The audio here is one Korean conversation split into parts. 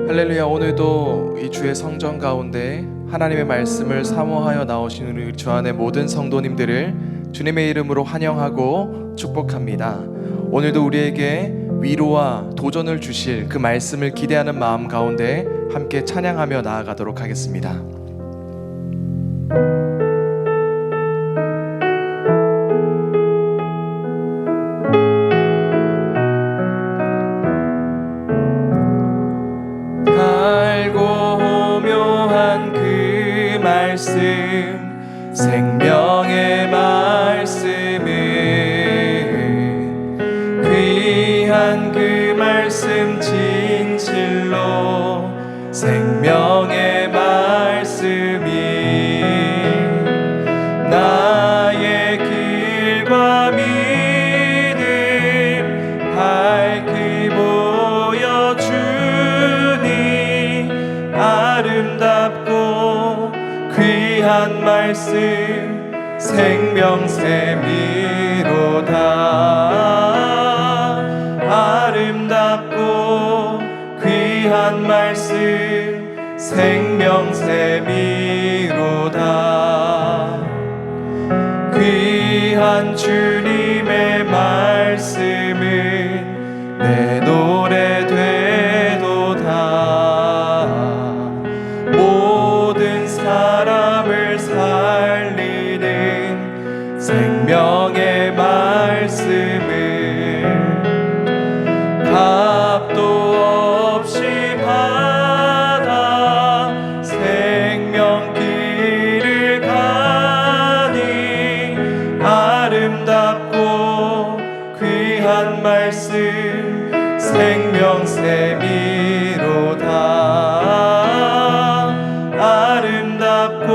할렐루야. 오늘도 이 주의 성전 가운데 하나님의 말씀을 사모하여 나오신 우리 주 안의 모든 성도님들을 주님의 이름으로 환영하고 축복합니다. 오늘도 우리에게 위로와 도전을 주실 그 말씀을 기대하는 마음 가운데 함께 찬양하며 나아가도록 하겠습니다. 생명의 말씀은 귀한 그 말씀 진실로 생명의 말씀이 나의 길과 믿음 밝히 보여주니 아름답고 귀한 말씀 생명샘이로다. 아름답고 귀한 말씀 생명샘이로다. 귀한 주님의 말씀은 내 노래 되도다. 모든 사람을 살리는 생명의 말씀을 값도 없이 받아 생명길을 가니 아름답고 귀한 말씀 생명샘이로다. 아름답고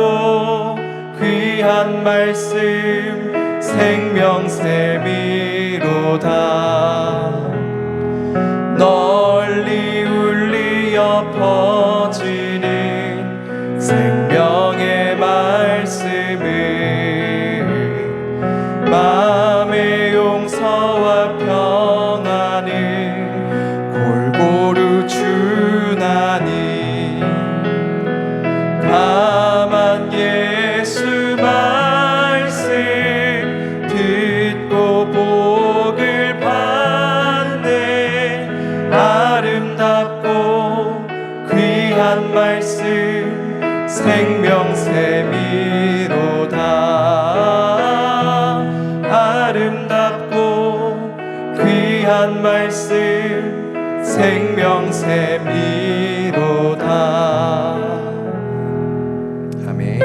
귀한 말씀 생명샘이로다. 널리 울리어 퍼지는 생명의 말씀을 마음의 용서와 평안을 골고루 주나니 다만 예수 말씀 듣고 복을 받네. 아름답고 귀한 말씀 생명샘이로다. 아름답고 귀한 말씀 생명샘이로다. 아멘.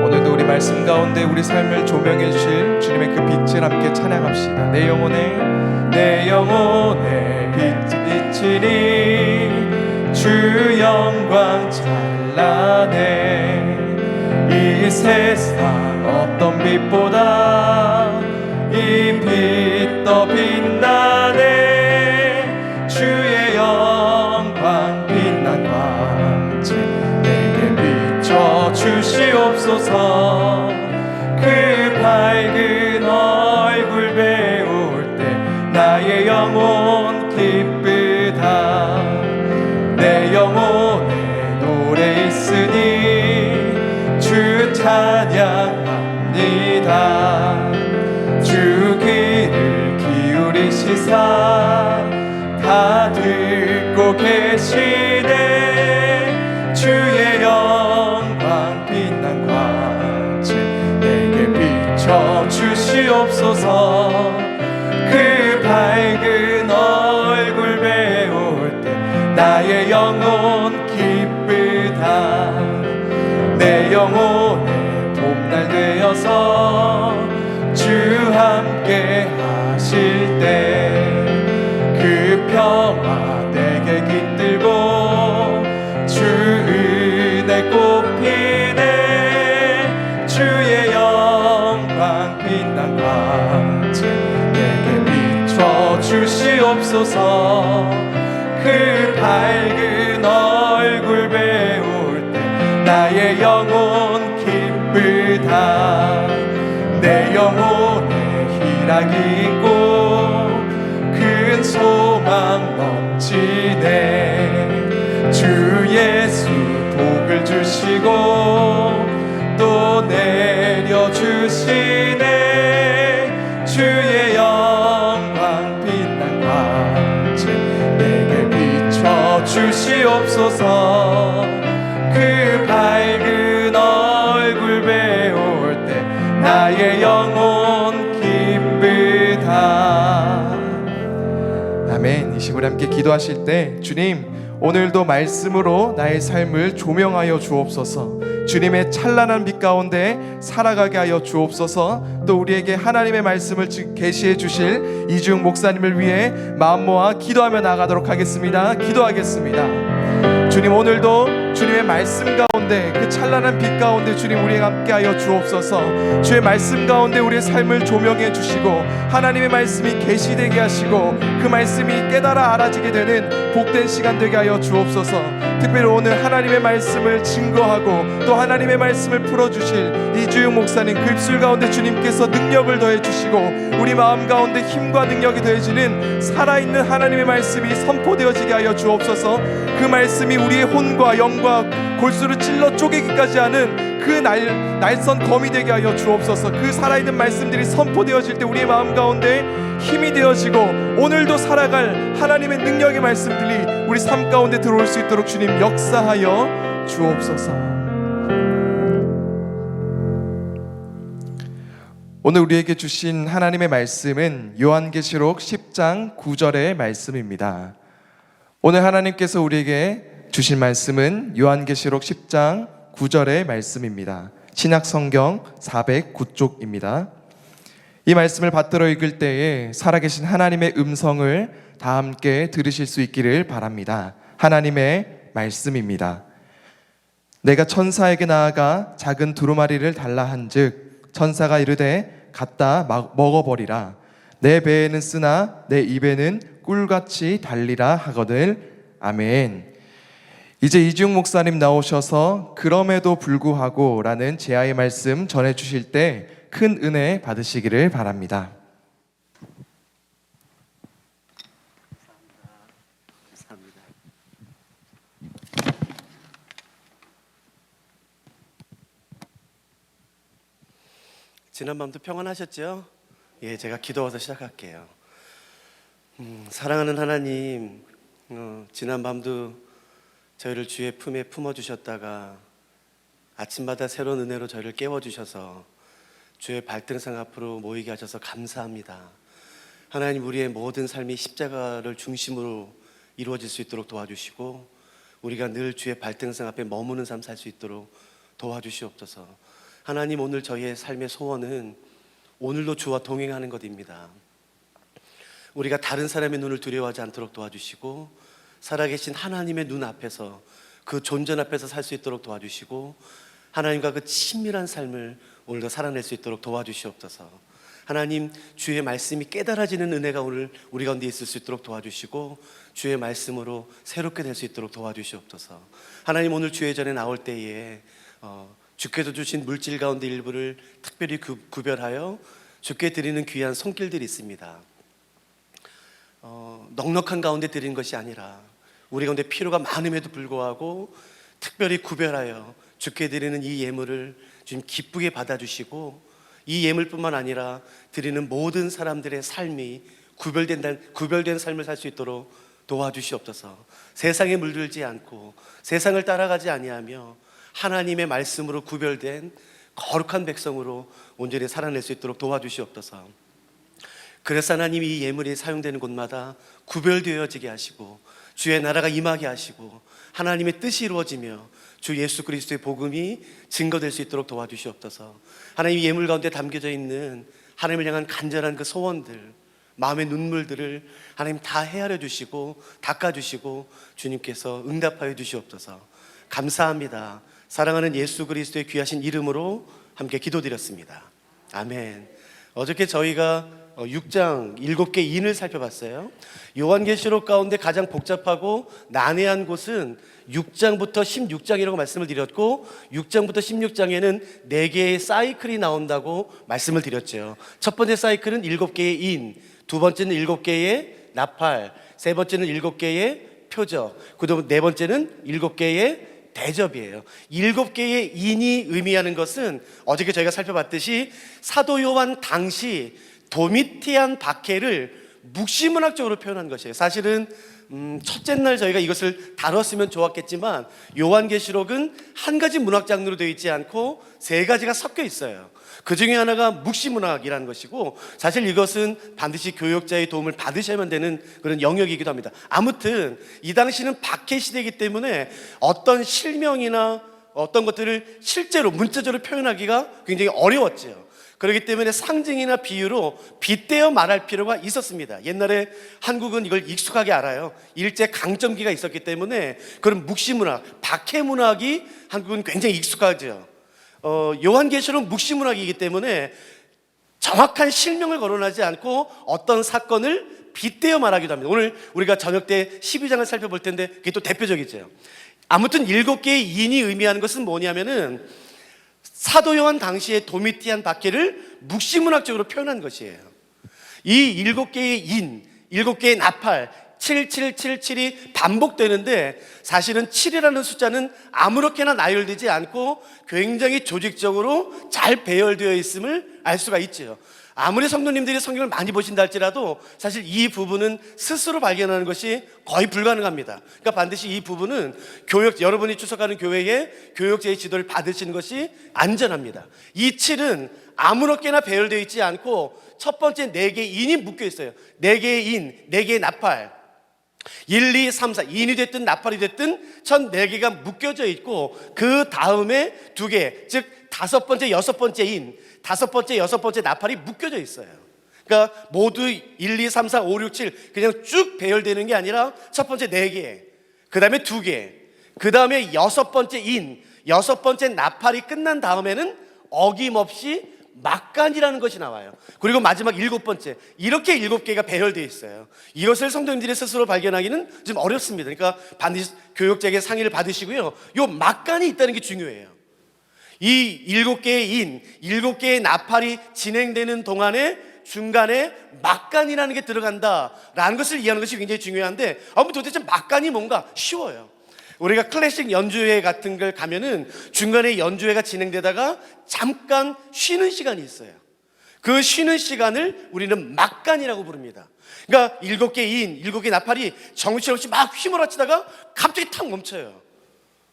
오늘도 우리 말씀 가운데 우리 삶을 조명해 주실 주님의 그 빛을 함께 찬양합시다. 내 영혼에 비치니 주 영광 찬란해. 이 세상 어떤 빛보다 이 빛 더 빛나네. 주의 영광 빛난 광채 내게 비춰 주시옵소서. 그 밝은 얼굴 배울 때 나의 영혼 기쁘다. 내 영혼에 노래 있으니 주 찬양합니다. 주 귀를 기울이시사 다 듣고 계시네. 주의 영광 빛난 광채 내게 비춰 주시옵소서. 그 밝은 얼굴 배울 때 나의 영혼 기쁘다. 내 영혼에 봄날 되어서 주 함께 하실 때 그 평화 내게 깃들고 주 은혜 꽃피네. 주의 영광 빛난 광채 내게 비춰 주시옵소서. 그 밝은 얼굴 배울 때 나의 영혼 기쁘다. 내 영혼에 희락이 있고 큰 소망 넘치 이 시간에 함께 기도하실 때 주님, 오늘도 말씀으로 나의 삶을 조명하여 주옵소서. 주님의 찬란한 빛 가운데 살아가게 하여 주옵소서. 또 우리에게 하나님의 말씀을 계시해 주실 이주영 목사님을 위해 마음 모아 기도하며 나가도록 하겠습니다. 기도하겠습니다. 주님, 오늘도 주님의 말씀 가운데, 그 찬란한 빛 가운데 주님 우리에게 함께하여 주옵소서. 주의 말씀 가운데 우리의 삶을 조명해 주시고 하나님의 말씀이 계시되게 하시고 그 말씀이 깨달아 알아지게 되는 복된 시간 되게 하여 주옵소서. 특별히 오늘 하나님의 말씀을 증거하고 또 하나님의 말씀을 풀어주실 이주영 목사님, 그 입술 가운데 주님께서 능력을 더해 주시고 우리 마음 가운데 힘과 능력이 더해지는 살아있는 하나님의 말씀이 선포되어지게 하여 주옵소서. 그 말씀이 우리의 혼과 영과 골수를 찔러 쪼개기까지 하는 그 날선 검이 되게 하여 주옵소서. 그 살아있는 말씀들이 선포되어질 때 우리의 마음 가운데 힘이 되어지고 오늘도 살아갈 하나님의 능력의 말씀들이 우리 삶 가운데 들어올 수 있도록 주님 역사하여 주옵소서. 오늘 우리에게 주신 하나님의 말씀은 요한계시록 10장 9절의 말씀입니다. 오늘 하나님께서 우리에게 주신 말씀은 요한계시록 10장 9절의 말씀입니다. 신약성경 409쪽입니다. 이 말씀을 받들어 읽을 때에 살아계신 하나님의 음성을 다 함께 들으실 수 있기를 바랍니다. 하나님의 말씀입니다. 내가 천사에게 나아가 작은 두루마리를 달라 한즉 천사가 이르되 갖다 먹어버리라. 내 배에는 쓰나 내 입에는 꿀같이 달리라 하거늘. 아멘. 이제 이주영 목사님 나오셔서 그럼에도 불구하고 라는 제아의 말씀 전해주실 때 큰 은혜 받으시기를 바랍니다. 감사합니다. 지난밤도 평안하셨죠? 예, 제가 기도해서 시작할게요. 사랑하는 하나님, 지난밤도 저희를 주의 품에 품어주셨다가 아침마다 새로운 은혜로 저희를 깨워주셔서 주의 발등상 앞으로 모이게 하셔서 감사합니다. 하나님, 우리의 모든 삶이 십자가를 중심으로 이루어질 수 있도록 도와주시고 우리가 늘 주의 발등상 앞에 머무는 삶 살 수 있도록 도와주시옵소서. 하나님, 오늘 저희의 삶의 소원은 오늘도 주와 동행하는 것입니다. 우리가 다른 사람의 눈을 두려워하지 않도록 도와주시고 살아계신 하나님의 눈 앞에서, 그 존전 앞에서 살 수 있도록 도와주시고 하나님과 그 친밀한 삶을 오늘도 살아낼 수 있도록 도와주시옵소서. 하나님, 주의 말씀이 깨달아지는 은혜가 오늘 우리 가운데 있을 수 있도록 도와주시고 주의 말씀으로 새롭게 될 수 있도록 도와주시옵소서. 하나님, 오늘 주의 전에 나올 때에 주께서 주신 물질 가운데 일부를 특별히 구별하여 주께 드리는 귀한 손길들이 있습니다. 넉넉한 가운데 드리는 것이 아니라 우리 가운데 필요가 많음에도 불구하고 특별히 구별하여 주께 드리는 이 예물을 주님 기쁘게 받아주시고 이 예물뿐만 아니라 드리는 모든 사람들의 삶이 구별된 삶을 살 수 있도록 도와주시옵소서. 세상에 물들지 않고 세상을 따라가지 아니하며 하나님의 말씀으로 구별된 거룩한 백성으로 온전히 살아낼 수 있도록 도와주시옵소서. 그래서 하나님, 이 예물이 사용되는 곳마다 구별되어지게 하시고 주의 나라가 임하게 하시고 하나님의 뜻이 이루어지며 주 예수 그리스도의 복음이 증거될 수 있도록 도와주시옵소서. 하나님, 예물 가운데 담겨져 있는 하나님을 향한 간절한 그 소원들, 마음의 눈물들을 하나님 다 헤아려 주시고 닦아주시고 주님께서 응답하여 주시옵소서. 감사합니다. 사랑하는 예수 그리스도의 귀하신 이름으로 함께 기도드렸습니다. 아멘. 어저께 저희가 6장 7개 인을 살펴봤어요. 요한계시록 가운데 가장 복잡하고 난해한 곳은 6장부터 16장이라고 말씀을 드렸고 6장부터 16장에는 4개의 사이클이 나온다고 말씀을 드렸죠. 첫 번째 사이클은 7개의 인, 두 번째는 7개의 나팔, 세 번째는 7개의 표적, 그다음 네 번째는 7개의 대접이에요. 7개의 인이 의미하는 것은 어저께 저희가 살펴봤듯이 사도 요한 당시 도미티안 박해를 묵시문학적으로 표현한 것이에요. 사실은 첫째 날 저희가 이것을 다뤘으면 좋았겠지만 요한계시록은 한 가지 문학 장르로 되어 있지 않고 세 가지가 섞여 있어요. 그 중에 하나가 묵시문학이라는 것이고, 사실 이것은 반드시 교역자의 도움을 받으셔야만 되는 그런 영역이기도 합니다. 아무튼 이 당시는 박해 시대이기 때문에 어떤 실명이나 어떤 것들을 실제로 문자적으로 표현하기가 굉장히 어려웠죠. 그렇기 때문에 상징이나 비유로 빗대어 말할 필요가 있었습니다. 옛날에 한국은 이걸 익숙하게 알아요. 일제 강점기가 있었기 때문에 그런 묵시문학, 박해문학이 한국은 굉장히 익숙하죠. 요한계시록 묵시문학이기 때문에 정확한 실명을 거론하지 않고 어떤 사건을 빗대어 말하기도 합니다. 오늘 우리가 저녁 때 12장을 살펴볼 텐데 그게 또 대표적이죠. 아무튼 7개의 인이 의미하는 것은 뭐냐면은 사도 요한 당시의 도미티안 박해를 묵시문학적으로 표현한 것이에요. 이 7개의 인, 7개의 나팔, 7777이 반복되는데 사실은 7이라는 숫자는 아무렇게나 나열되지 않고 굉장히 조직적으로 잘 배열되어 있음을 알 수가 있죠. 아무리 성도님들이 성경을 많이 보신다 할지라도 사실 이 부분은 스스로 발견하는 것이 거의 불가능합니다. 그러니까 반드시 이 부분은 여러분이 추석하는 교회에 교역자의 지도를 받으시는 것이 안전합니다. 이 7은 아무렇게나 배열되어 있지 않고 첫 번째 4개의 인이 묶여 있어요. 4개의 인, 4개의 나팔, 1, 2, 3, 4 인이 됐든 나팔이 됐든 첫 4개가 묶여져 있고 그 다음에 2개, 즉 5번째, 6번째 인, 5번째, 6번째 나팔이 묶여져 있어요. 그러니까 모두 1, 2, 3, 4, 5, 6, 7 그냥 쭉 배열되는 게 아니라 첫 번째 4개, 그 다음에 2개, 그 다음에 6번째 인, 6번째 나팔이 끝난 다음에는 어김없이 막간이라는 것이 나와요. 그리고 마지막 7번째, 이렇게 7개가 배열되어 있어요. 이것을 성도님들이 스스로 발견하기는 좀 어렵습니다. 그러니까 반드시 교역자에게 상의를 받으시고요, 요 막간이 있다는 게 중요해요. 이 7개의 인, 7개의 나팔이 진행되는 동안에 중간에 막간이라는 게 들어간다라는 것을 이해하는 것이 굉장히 중요한데, 도대체 막간이 뭔가 쉬워요. 우리가 클래식 연주회 같은 걸 가면은 중간에 연주회가 진행되다가 잠깐 쉬는 시간이 있어요. 그 쉬는 시간을 우리는 막간이라고 부릅니다. 그러니까 7개 인, 7개 나팔이 정신없이 막 휘몰아치다가 갑자기 탁 멈춰요.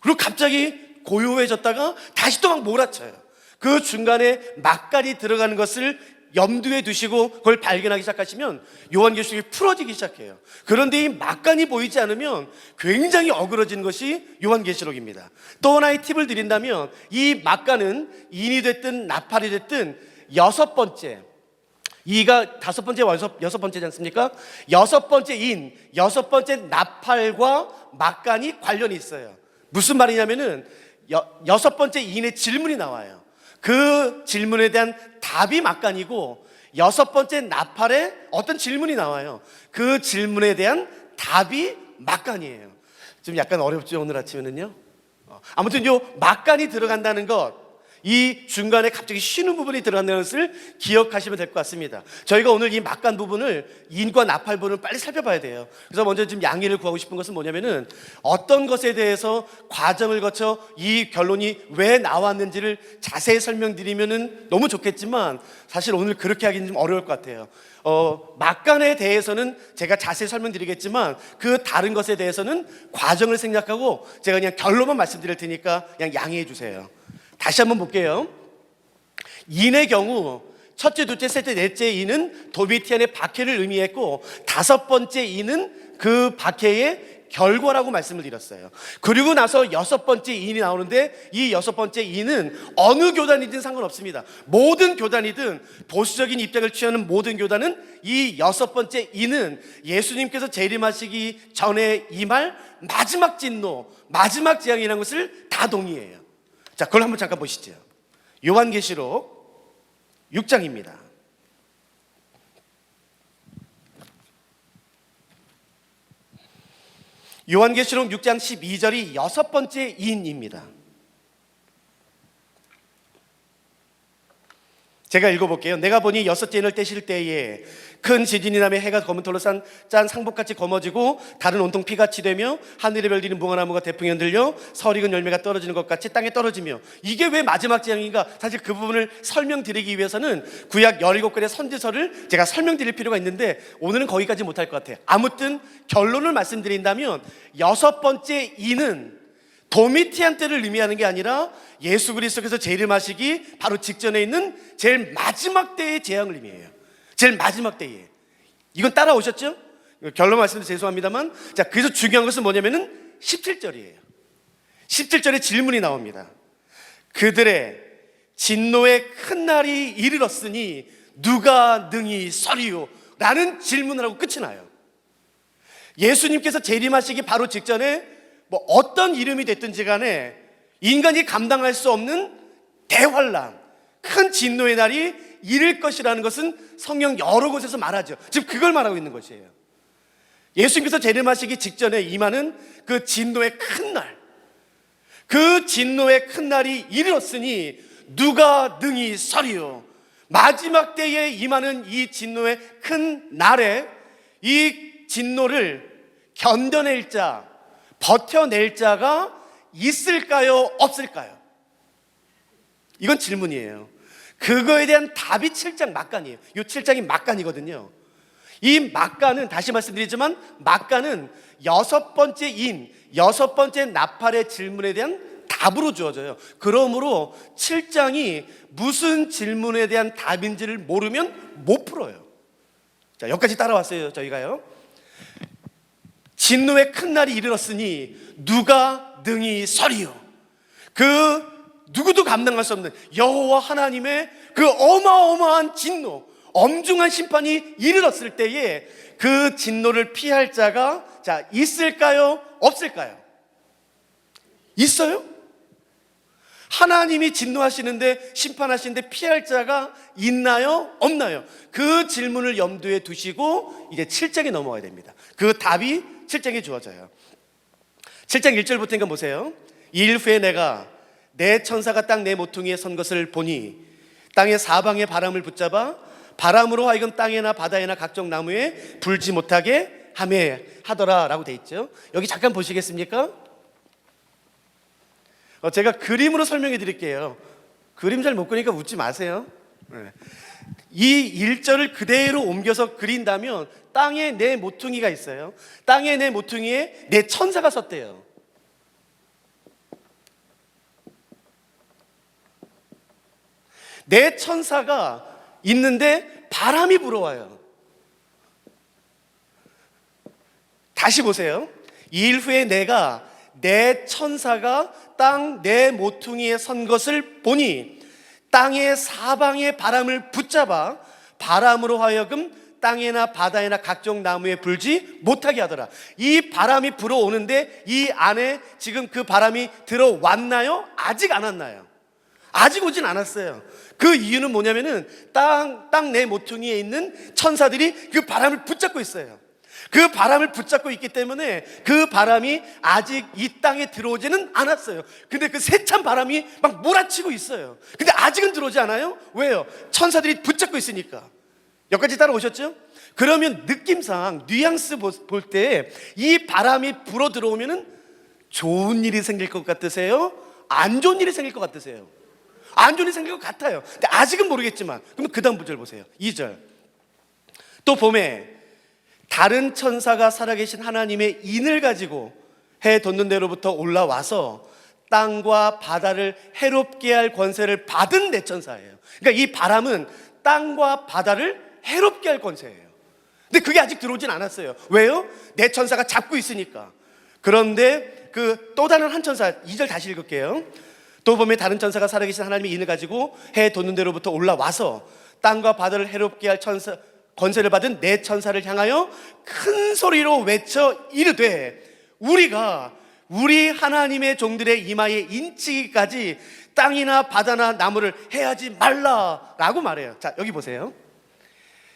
그리고 갑자기 고요해졌다가 다시 또 막 몰아쳐요. 그 중간에 막간이 들어가는 것을 염두에 두시고 그걸 발견하기 시작하시면 요한계시록이 풀어지기 시작해요. 그런데 이 막간이 보이지 않으면 굉장히 어그러지는 것이 요한계시록입니다. 또 하나의 팁을 드린다면 이 막간은 인이 됐든 나팔이 됐든 6번째, 이가 5번째, 6번째지 않습니까? 6번째 인, 6번째 나팔과 막간이 관련이 있어요. 무슨 말이냐면은 6번째 인의 질문이 나와요. 그 질문에 대한 답이 막간이고 6번째 나팔에 어떤 질문이 나와요. 그 질문에 대한 답이 막간이에요. 좀 약간 어렵죠, 오늘 아침에는요. 아무튼 요 막간이 들어간다는 것, 이 중간에 갑자기 쉬는 부분이 들어간다는 것을 기억하시면 될 것 같습니다. 저희가 오늘 이 막간 부분을, 인과 나팔 부분을 빨리 살펴봐야 돼요. 그래서 먼저 좀 양해를 구하고 싶은 것은 뭐냐면은 어떤 것에 대해서 과정을 거쳐 이 결론이 왜 나왔는지를 자세히 설명드리면은 너무 좋겠지만 사실 오늘 그렇게 하기는 좀 어려울 것 같아요. 막간에 대해서는 제가 자세히 설명드리겠지만 그 다른 것에 대해서는 과정을 생략하고 제가 그냥 결론만 말씀드릴 테니까 그냥 양해해 주세요. 다시 한번 볼게요. 인의 경우 첫째, 둘째, 셋째, 넷째 인은 도미티안의 박해를 의미했고 5번째 인은 그 박해의 결과라고 말씀을 드렸어요. 그리고 나서 6번째 인이 나오는데 이 6번째 인은 어느 교단이든 상관없습니다. 모든 교단이든 보수적인 입장을 취하는 모든 교단은 이 6번째 인은 예수님께서 재림하시기 전에 임할 마지막 진노, 마지막 재앙이라는 것을 다 동의해요. 자, 그걸 한번 잠깐 보시죠. 요한계시록 6장입니다. 요한계시록 6장 12절이 6번째 인입니다. 제가 읽어볼게요. 내가 보니 여섯째 인을 떼실 때에 큰 지진이 나며 해가 검은 털로 짠 상복같이 검어지고 달은 온통 피같이 되며 하늘에 별들이 무화나무가 대풍에 흔들려 설익은 열매가 떨어지는 것 같이 땅에 떨어지며. 이게 왜 마지막 재앙인가? 사실 그 부분을 설명드리기 위해서는 구약 17권의 선지서를 제가 설명드릴 필요가 있는데 오늘은 거기까지 못할 것 같아요. 아무튼 결론을 말씀드린다면 여섯 번째 인은 도미티안 때를 의미하는 게 아니라 예수 그리스도께서 재림하시기 바로 직전에 있는 제일 마지막 때의 재앙을 의미해요. 제일 마지막 때에. 이건 따라오셨죠? 결론 말씀드려서 죄송합니다만, 자, 그래서 중요한 것은 뭐냐면은 17절이에요 17절에 질문이 나옵니다. 그들의 진노의 큰 날이 이르렀으니 누가 능히 서리요? 라는 질문을 하고 끝이 나요. 예수님께서 재림하시기 바로 직전에 뭐 어떤 이름이 됐든지 간에 인간이 감당할 수 없는 대환란, 큰 진노의 날이 이를 것이라는 것은 성경 여러 곳에서 말하죠. 지금 그걸 말하고 있는 것이에요. 예수님께서 재림하시기 직전에 임하는 그 진노의 큰 날, 그 진노의 큰 날이 이르렀으니 누가 능히 서리요? 마지막 때에 임하는 이 진노의 큰 날에 이 진노를 견뎌낼 자, 버텨낼 자가 있을까요? 없을까요? 이건 질문이에요. 그거에 대한 답이 7장 막간이에요. 이 7장이 막간이거든요. 이 막간은, 다시 말씀드리지만 막간은 여섯 번째 인, 여섯 번째 나팔의 질문에 대한 답으로 주어져요. 그러므로 7장이 무슨 질문에 대한 답인지를 모르면 못 풀어요. 자, 여기까지 따라왔어요. 저희가요. 진노의 큰 날이 이르렀으니 누가 능히 서리요? 그 누구도 감당할 수 없는 여호와 하나님의 그 어마어마한 진노, 엄중한 심판이 이르렀을 때에 그 진노를 피할 자가, 자, 있을까요? 없을까요? 있어요? 하나님이 진노하시는데, 심판하시는데 피할 자가 있나요? 없나요? 그 질문을 염두에 두시고 이제 7장에 넘어가야 됩니다. 그 답이 7장에 주어져요. 7장 1절부터니까 보세요. 이일 후에 내가 내 천사가 땅 내 모퉁이에 선 것을 보니 땅의 사방의 바람을 붙잡아 바람으로 하여금 땅에나 바다에나 각종 나무에 불지 못하게 하더라 라고 돼 있죠. 여기 잠깐 보시겠습니까? 제가 그림으로 설명해 드릴게요. 그림 잘 못 그리니까 웃지 마세요. 이 1절을 그대로 옮겨서 그린다면 땅에 내 모퉁이가 있어요. 땅에 내 모퉁이에 내 천사가 섰대요. 내 천사가 있는데 바람이 불어와요. 다시 보세요. 2일 후에 내가 내 천사가 땅 내 모퉁이에 선 것을 보니 땅의 사방의 바람을 붙잡아 바람으로 하여금 땅에나 바다에나 각종 나무에 불지 못하게 하더라. 이 바람이 불어오는데 이 안에 지금 그 바람이 들어왔나요? 아직 안 왔나요? 아직 오진 않았어요. 그 이유는 뭐냐면은 땅 내 모퉁이에 있는 천사들이 그 바람을 붙잡고 있어요. 그 바람을 붙잡고 있기 때문에 그 바람이 아직 이 땅에 들어오지는 않았어요. 근데 그 세찬 바람이 막 몰아치고 있어요. 근데 아직은 들어오지 않아요? 왜요? 천사들이 붙잡고 있으니까. 여기까지 따라오셨죠? 그러면 느낌상 뉘앙스 볼 때 이 바람이 불어 들어오면은 좋은 일이 생길 것 같으세요? 안 좋은 일이 생길 것 같으세요? 안 좋은 일이 생길 것 같아요. 근데 아직은 모르겠지만. 그럼 그 다음 구절 보세요. 2절. 또 봄에 다른 천사가 살아계신 하나님의 인을 가지고 해 돋는 데로부터 올라와서 땅과 바다를 해롭게 할 권세를 받은 내 천사예요. 그러니까 이 바람은 땅과 바다를 해롭게 할 권세예요. 근데 그게 아직 들어오진 않았어요. 왜요? 내 천사가 잡고 있으니까. 그런데 그 또 다른 한 천사, 2절 다시 읽을게요. 또 봄에 다른 천사가 살아계신 하나님의 인을 가지고 해 돋는 데로부터 올라와서 땅과 바다를 해롭게 할 권세를 받은 내 천사를 향하여 큰 소리로 외쳐 이르되 우리가 우리 하나님의 종들의 이마에 인치기까지 땅이나 바다나 나무를 해하지 말라라고 말해요. 자, 여기 보세요.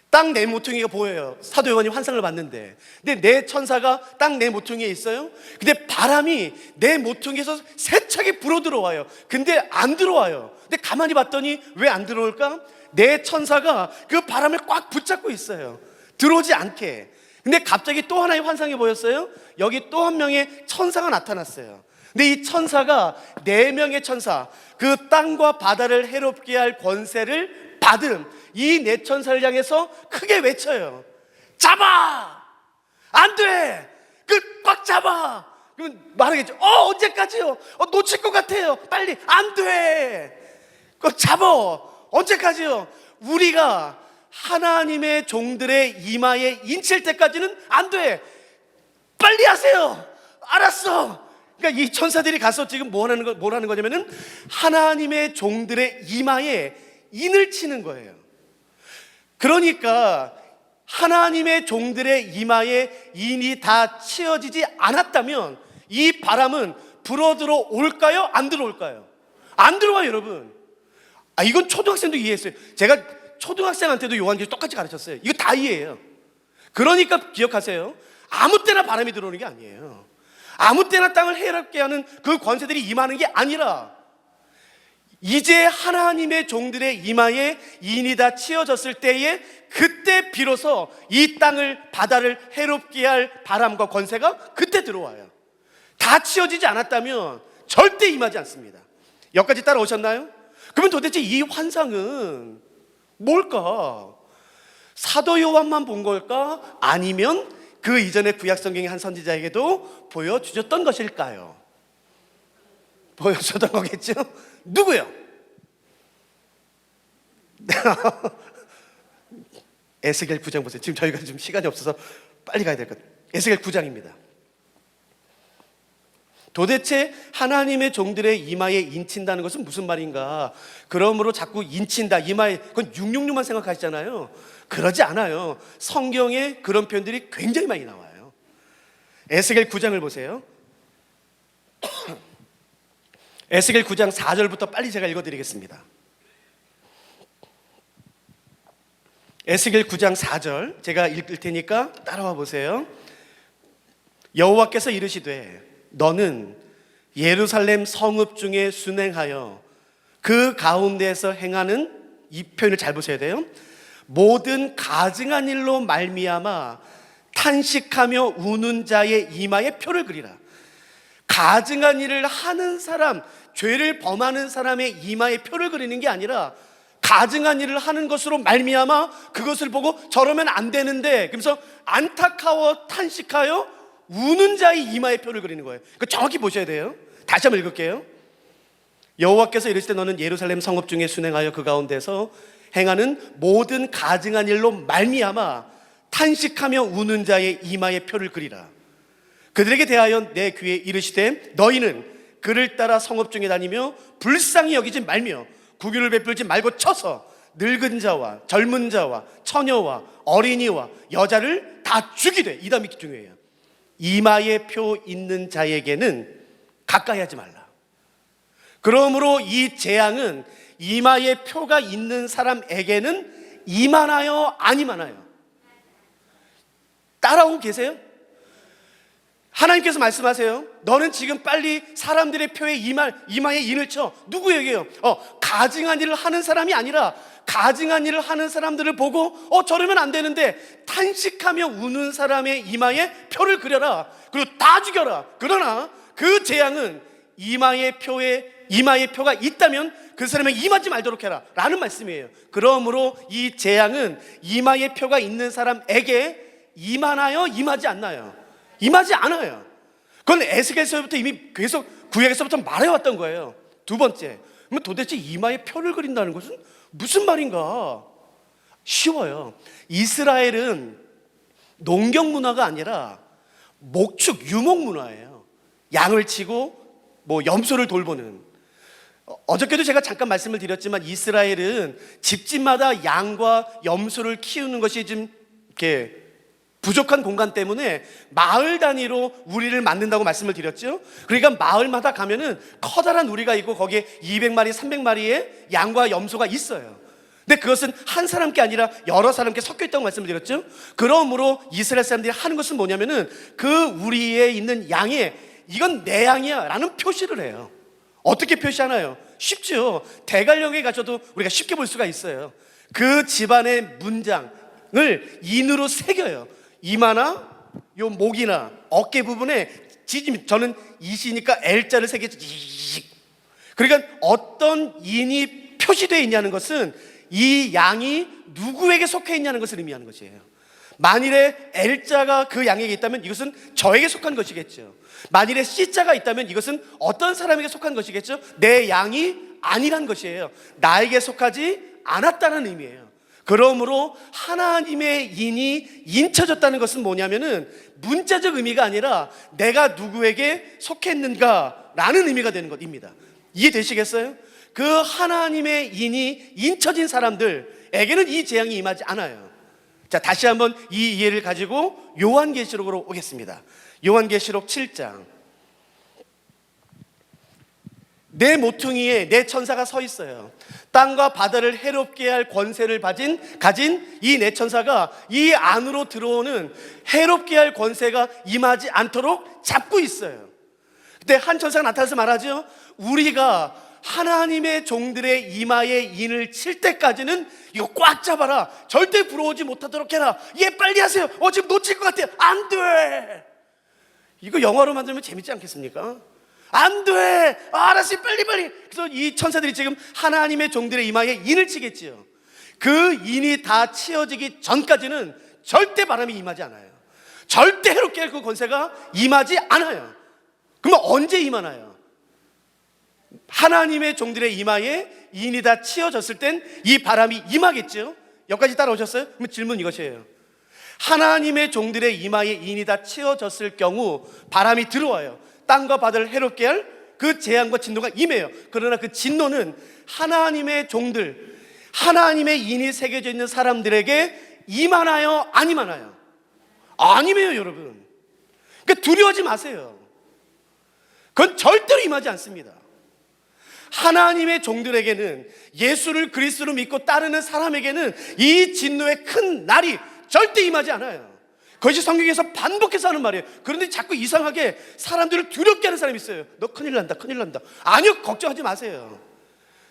땅 내 모퉁이가 보여요. 사도 요한이 환상을 봤는데, 근데 내 천사가 땅 내 모퉁이에 있어요. 근데 바람이 내 모퉁이에서 세차게 불어 들어와요. 근데 안 들어와요. 근데 가만히 봤더니 왜 안 들어올까? 네 천사가 그 바람을 꽉 붙잡고 있어요. 들어오지 않게. 근데 갑자기 또 하나의 환상이 보였어요. 여기 또 한 명의 천사가 나타났어요. 근데 이 천사가 네 명의 천사, 그 땅과 바다를 해롭게 할 권세를 받은 이 네 천사를 향해서 크게 외쳐요. 잡아! 안 돼! 꽉 잡아! 그러면 말하겠죠. 언제까지요? 놓칠 것 같아요. 빨리 안 돼! 잡아! 언제까지요? 우리가 하나님의 종들의 이마에 인칠 때까지는 안 돼! 빨리 하세요! 알았어! 그러니까 이 천사들이 가서 지금 뭐라는 거냐면은 하나님의 종들의 이마에 인을 치는 거예요. 그러니까 하나님의 종들의 이마에 인이 다 치어지지 않았다면 이 바람은 불어 들어올까요? 안 들어올까요? 안 들어와요, 여러분. 이건 초등학생도 이해했어요. 제가 초등학생한테도 요한계시 똑같이 가르쳤어요. 이거 다 이해해요. 그러니까 기억하세요. 아무 때나 바람이 들어오는 게 아니에요. 아무 때나 땅을 해롭게 하는 그 권세들이 임하는 게 아니라 이제 하나님의 종들의 이마에 인이 다 치어졌을 때에 그때 비로소 이 땅을 바다를 해롭게 할 바람과 권세가 그때 들어와요. 다 치어지지 않았다면 절대 임하지 않습니다. 여기까지 따라오셨나요? 그러면 도대체 이 환상은 뭘까? 사도 요한만 본 걸까? 아니면 그 이전에 구약 성경의 한 선지자에게도 보여주셨던 것일까요? 보여주셨던 거겠죠? 누구요? 에스겔 9장 보세요. 지금 저희가 좀 시간이 없어서 빨리 가야 될 것 같아요. 에스겔 9장입니다. 도대체 하나님의 종들의 이마에 인친다는 것은 무슨 말인가? 그러므로 자꾸 인친다, 이마에, 그건 666만 생각하시잖아요. 그러지 않아요. 성경에 그런 표현들이 굉장히 많이 나와요. 에스겔 9장을 보세요. 에스겔 9장 4절부터 빨리 제가 읽어드리겠습니다. 에스겔 9장 4절 제가 읽을 테니까 따라와 보세요. 여호와께서 이르시되 너는 예루살렘 성읍 중에 순행하여 그 가운데에서 행하는, 이 표현을 잘 보셔야 돼요. 모든 가증한 일로 말미암아 탄식하며 우는 자의 이마에 표를 그리라. 가증한 일을 하는 사람, 죄를 범하는 사람의 이마에 표를 그리는 게 아니라 가증한 일을 하는 것으로 말미암아 그것을 보고 저러면 안 되는데, 그러면서 안타까워 탄식하여 우는 자의 이마에 표를 그리는 거예요. 정확히 보셔야 돼요. 다시 한번 읽을게요. 여호와께서 이르시되 너는 예루살렘 성읍 중에 순행하여 그 가운데서 행하는 모든 가증한 일로 말미암아 탄식하며 우는 자의 이마에 표를 그리라. 그들에게 대하여 내 귀에 이르시되 너희는 그를 따라 성읍 중에 다니며 불쌍히 여기지 말며 국유를 베풀지 말고 쳐서 늙은 자와 젊은 자와 처녀와 어린이와 여자를 다 죽이되, 이 다음이 중요해요. 이마에 표 있는 자에게는 가까이 하지 말라. 그러므로 이 재앙은 이마에 표가 있는 사람에게는 임하나요, 안 임하나요? 따라오고 계세요? 하나님께서 말씀하세요. 너는 지금 빨리 사람들의 표에 이마에 인을 쳐. 누구에게요? 가증한 일을 하는 사람이 아니라 가증한 일을 하는 사람들을 보고 저러면 안 되는데 탄식하며 우는 사람의 이마에 표를 그려라. 그리고 다 죽여라. 그러나 그 재앙은 이마에 표가 있다면 그 사람에 임하지 말도록 해라 라는 말씀이에요. 그러므로 이 재앙은 이마에 표가 있는 사람에게 임하나요, 임하지 않나요? 임하지 않아요. 그건 에스겔서부터 이미 계속 구약에서부터 말해왔던 거예요. 두 번째, 그럼 도대체 이마에 표를 그린다는 것은 무슨 말인가? 쉬워요. 이스라엘은 농경 문화가 아니라 목축, 유목 문화예요. 양을 치고 염소를 돌보는. 어저께도 제가 잠깐 말씀을 드렸지만 이스라엘은 집집마다 양과 염소를 키우는 것이 좀 이렇게 부족한 공간 때문에 마을 단위로 우리를 만든다고 말씀을 드렸죠. 그러니까 마을마다 가면은 커다란 우리가 있고 거기에 200마리, 300마리의 양과 염소가 있어요. 근데 그것은 한 사람께 아니라 여러 사람께 섞여 있다고 말씀을 드렸죠. 그러므로 이스라엘 사람들이 하는 것은 뭐냐면은 그 우리에 있는 양에 이건 내 양이야 라는 표시를 해요. 어떻게 표시하나요? 쉽죠. 대관령에 가셔도 우리가 쉽게 볼 수가 있어요. 그 집안의 문장을 인으로 새겨요. 이마나 요 목이나 어깨 부분에 저는 이시니까 L자를 새겼죠. 그러니까 어떤 인이 표시되어 있냐는 것은 이 양이 누구에게 속해 있냐는 것을 의미하는 것이에요. 만일에 L자가 그 양에게 있다면 이것은 저에게 속한 것이겠죠. 만일에 C자가 있다면 이것은 어떤 사람에게 속한 것이겠죠. 내 양이 아니란 것이에요. 나에게 속하지 않았다는 의미예요. 그러므로 하나님의 인이 인쳐졌다는 것은 뭐냐면은 문자적 의미가 아니라 내가 누구에게 속했는가라는 의미가 되는 것입니다. 이해되시겠어요? 그 하나님의 인이 인쳐진 사람들에게는 이 재앙이 임하지 않아요. 자, 다시 한번 이 이해를 가지고 요한계시록으로 오겠습니다. 요한계시록 7장. 내 모퉁이에 내 천사가 서 있어요. 땅과 바다를 해롭게 할 권세를 가진 이 내 천사가 이 안으로 들어오는 해롭게 할 권세가 임하지 않도록 잡고 있어요. 그때 한 천사가 나타나서 말하죠. 우리가 하나님의 종들의 이마에 인을 칠 때까지는 이거 꽉 잡아라. 절대 불어오지 못하도록 해라. 예, 빨리 하세요. 지금 놓칠 것 같아요. 안 돼. 이거 영화로 만들면 재밌지 않겠습니까? 안 돼. 알았어요. 빨리. 그래서 이 천사들이 지금 하나님의 종들의 이마에 인을 치겠지요. 그 인이 다 치어지기 전까지는 절대 바람이 임하지 않아요. 절대 해롭게 할 그 권세가 임하지 않아요. 그러면 언제 임하나요? 하나님의 종들의 이마에 인이 다 치어졌을 땐 이 바람이 임하겠죠. 여기까지 따라오셨어요? 그럼 질문 이것이에요. 하나님의 종들의 이마에 인이 다 치어졌을 경우 바람이 들어와요. 땅과 바다를 해롭게 할 그 재앙과 진노가 임해요. 그러나 그 진노는 하나님의 종들, 하나님의 인이 새겨져 있는 사람들에게 임하나요? 안 임하나요? 안 임해요, 여러분. 그러니까 두려워하지 마세요. 그건 절대로 임하지 않습니다. 하나님의 종들에게는, 예수를 그리스도로 믿고 따르는 사람에게는 이 진노의 큰 날이 절대 임하지 않아요. 그것이 성경에서 반복해서 하는 말이에요. 그런데 자꾸 이상하게 사람들을 두렵게 하는 사람이 있어요. 너 큰일 난다. 아니요, 걱정하지 마세요.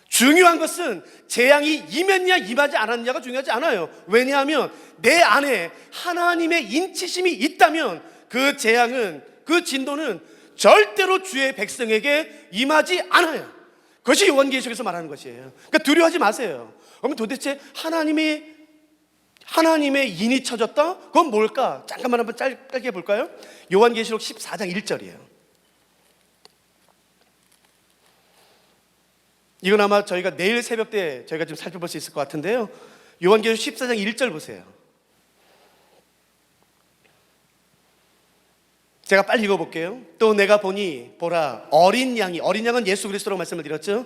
중요한 것은 재앙이 임했냐 임하지 않았냐가 중요하지 않아요. 왜냐하면 내 안에 하나님의 인치심이 있다면 그 재앙은, 그 진도는 절대로 주의 백성에게 임하지 않아요. 그것이 요한계시록에서 말하는 것이에요. 그러니까 두려워하지 마세요. 그러면 도대체 하나님의 인이 쳐졌다? 그건 뭘까? 잠깐만 한번 짧게 볼까요? 요한계시록 14장 1절이에요. 이건 아마 저희가 내일 새벽 때 저희가 좀 살펴볼 수 있을 것 같은데요. 요한계시록 14장 1절 보세요. 제가 빨리 읽어볼게요. 또 내가 보니 보라, 어린 양은 예수 그리스도라고 말씀을 드렸죠.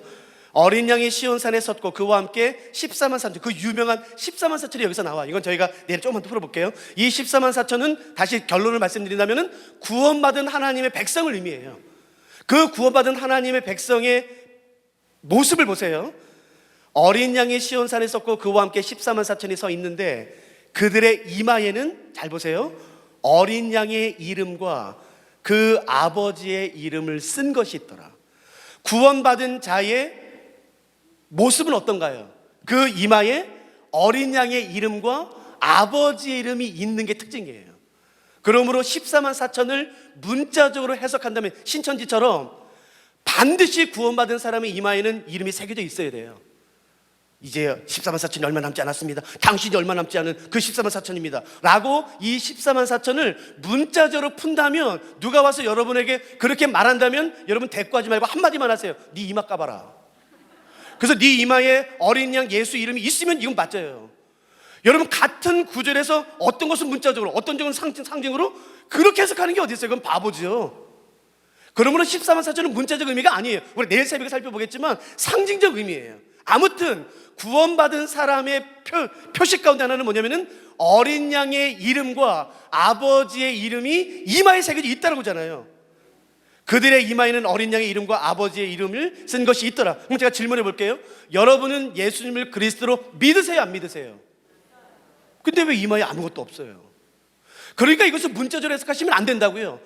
어린 양이 시온산에 섰고 그와 함께 14만 4천, 그 유명한 14만 4천이 여기서 나와. 이건 저희가 내일 조금만 더 풀어볼게요. 이 14만 4천은 다시 결론을 말씀드린다면 구원받은 하나님의 백성을 의미해요. 그 구원받은 하나님의 백성의 모습을 보세요. 어린 양이 시온산에 섰고 그와 함께 14만 4천이 서 있는데 그들의 이마에는, 잘 보세요, 어린 양의 이름과 그 아버지의 이름을 쓴 것이 있더라. 구원받은 자의 모습은 어떤가요? 그 이마에 어린 양의 이름과 아버지의 이름이 있는 게 특징이에요. 그러므로 14만 4천을 문자적으로 해석한다면 신천지처럼 반드시 구원받은 사람의 이마에는 이름이 새겨져 있어야 돼요. 이제 14만 4천이 얼마 남지 않았습니다. 당신이 얼마 남지 않은 그 14만 4천입니다 라고 이 14만 4천을 문자적으로 푼다면, 누가 와서 여러분에게 그렇게 말한다면 여러분 대꾸하지 말고 한마디만 하세요. 네 이마 까봐라. 그래서 네 이마에 어린 양 예수 이름이 있으면 이건 맞아요. 여러분, 같은 구절에서 어떤 것은 문자적으로, 어떤 것은 상징으로 그렇게 해석하는 게 어디 있어요? 그건 바보죠. 그러므로 14만 4천은 문자적 의미가 아니에요. 우리 내일 새벽에 살펴보겠지만 상징적 의미예요. 아무튼 구원받은 사람의 표식 가운데 하나는 뭐냐면은 어린 양의 이름과 아버지의 이름이 이마에 새겨져 있다는 거잖아요. 그들의 이마에는 어린 양의 이름과 아버지의 이름을 쓴 것이 있더라. 그럼 제가 질문해 볼게요. 여러분은 예수님을 그리스도로 믿으세요, 안 믿으세요? 근데 왜 이마에 아무것도 없어요? 그러니까 이것을 문자적으로 해석하시면 안 된다고요.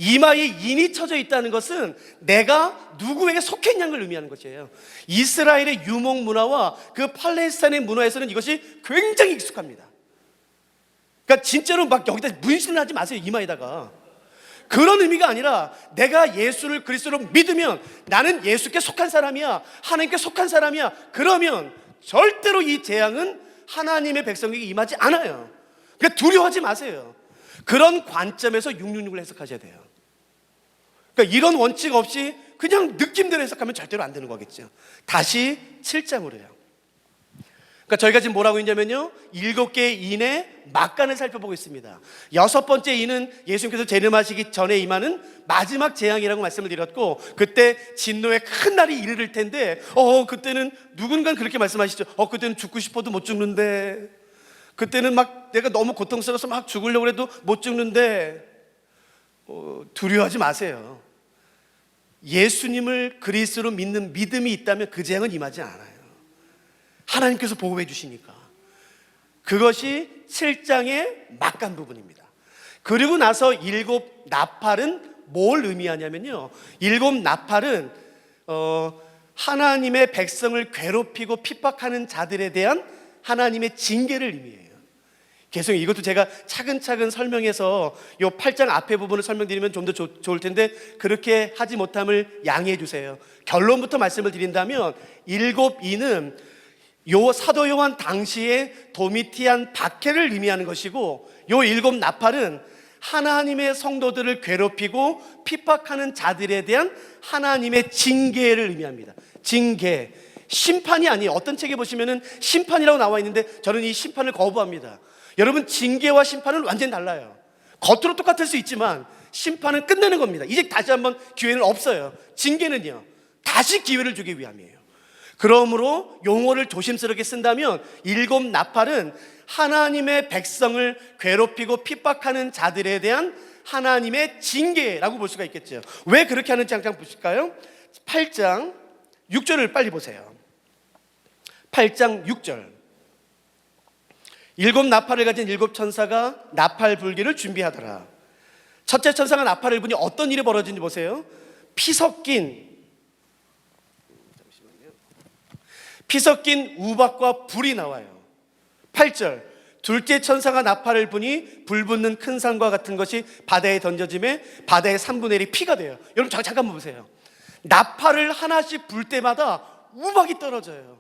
이마에 인이 쳐져 있다는 것은 내가 누구에게 속해 있냐는 걸 의미하는 것이에요. 이스라엘의 유목 문화와 그 팔레스타인의 문화에서는 이것이 굉장히 익숙합니다. 그러니까 진짜로 막 여기다 문신을 하지 마세요, 이마에다가. 그런 의미가 아니라 내가 예수를 그리스도로 믿으면 나는 예수께 속한 사람이야, 하나님께 속한 사람이야. 그러면 절대로 이 재앙은 하나님의 백성에게 임하지 않아요. 그러니까 두려워하지 마세요. 그런 관점에서 666을 해석하셔야 돼요. 그러니까 이런 원칙 없이 그냥 느낌대로 해석하면 절대로 안 되는 거겠죠. 다시 7장으로요. 그러니까 저희가 지금 뭐라고 있냐면요, 7개의 인의 막간을 살펴보고 있습니다. 6번째 인은 예수님께서 재림하시기 전에 임하는 마지막 재앙이라고 말씀을 드렸고, 그때 진노의 큰 날이 이르를 텐데 그때는 누군가는 그렇게 말씀하시죠. 그때는 죽고 싶어도 못 죽는데, 그때는 막 내가 너무 고통스러워서 막 죽으려고 해도 못 죽는데, 두려워하지 마세요. 예수님을 그리스도로 믿는 믿음이 있다면 그 재앙은 임하지 않아요. 하나님께서 보호해 주시니까. 그것이 7장의 막간 부분입니다. 그리고 나서 7 나팔은 뭘 의미하냐면요, 7 나팔은 하나님의 백성을 괴롭히고 핍박하는 자들에 대한 하나님의 징계를 의미해요. 계속 이것도 제가 차근차근 설명해서 이 8장 앞에 부분을 설명드리면 좀 더 좋을 텐데 그렇게 하지 못함을 양해해 주세요. 결론부터 말씀을 드린다면 7 인은 요 사도 요한 당시에 도미티안 박해를 의미하는 것이고, 요 7 나팔은 하나님의 성도들을 괴롭히고 핍박하는 자들에 대한 하나님의 징계를 의미합니다. 징계, 심판이 아니에요. 어떤 책에 보시면은 심판이라고 나와 있는데 저는 이 심판을 거부합니다. 여러분, 징계와 심판은 완전히 달라요. 겉으로 똑같을 수 있지만 심판은 끝내는 겁니다. 이제 다시 한번 기회는 없어요. 징계는요, 다시 기회를 주기 위함이에요. 그러므로 용어를 조심스럽게 쓴다면 7 나팔은 하나님의 백성을 괴롭히고 핍박하는 자들에 대한 하나님의 징계라고 볼 수가 있겠죠. 왜 그렇게 하는지 잠깐 보실까요? 8장 6절을 빨리 보세요. 8장 6절. 7 나팔을 가진 7 천사가 나팔 불기를 준비하더라. 첫째 천사가 나팔을 부니 어떤 일이 벌어진지 보세요. 피 섞인 우박과 불이 나와요. 8절. 둘째 천사가 나팔을 부니 불 붙는 큰 산과 같은 것이 바다에 던져짐에 바다의 3분의 1이 피가 돼요. 여러분 잠깐만 보세요. 나팔을 하나씩 불 때마다 우박이 떨어져요.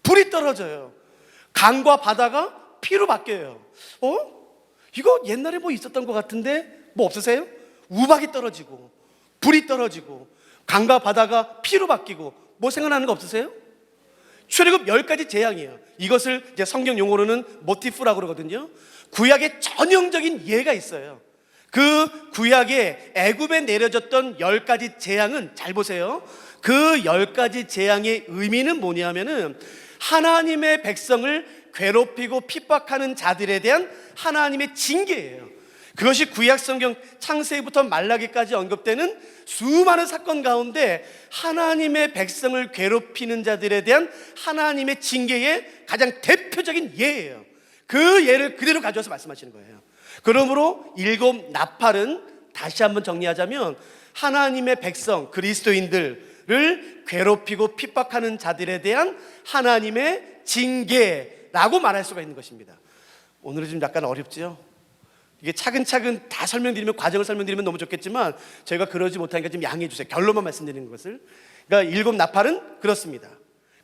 불이 떨어져요. 강과 바다가 피로 바뀌어요. 이거 옛날에 뭐 있었던 것 같은데 뭐 없으세요? 우박이 떨어지고 불이 떨어지고 강과 바다가 피로 바뀌고 뭐 생각나는 거 없으세요? 출애굽 10가지 재앙이에요. 이것을 이제 성경 용어로는 모티프라고 그러거든요. 구약의 전형적인 예가 있어요. 그 구약에 애굽에 내려졌던 10가지 재앙은 잘 보세요. 그 10가지 재앙의 의미는 뭐냐면은 하나님의 백성을 괴롭히고 핍박하는 자들에 대한 하나님의 징계예요. 그것이 구약 성경 창세기부터 말라기까지 언급되는 수많은 사건 가운데 하나님의 백성을 괴롭히는 자들에 대한 하나님의 징계의 가장 대표적인 예예요. 그 예를 그대로 가져와서 말씀하시는 거예요. 그러므로 7 나팔은 다시 한번 정리하자면 하나님의 백성 그리스도인들을 괴롭히고 핍박하는 자들에 대한 하나님의 징계라고 말할 수가 있는 것입니다. 오늘은 좀 약간 어렵죠? 이게 차근차근 다 설명드리면, 과정을 설명드리면 너무 좋겠지만 저희가 그러지 못하니까 좀 양해해 주세요. 결론만 말씀드리는 것을. 그러니까 7 나팔은 그렇습니다.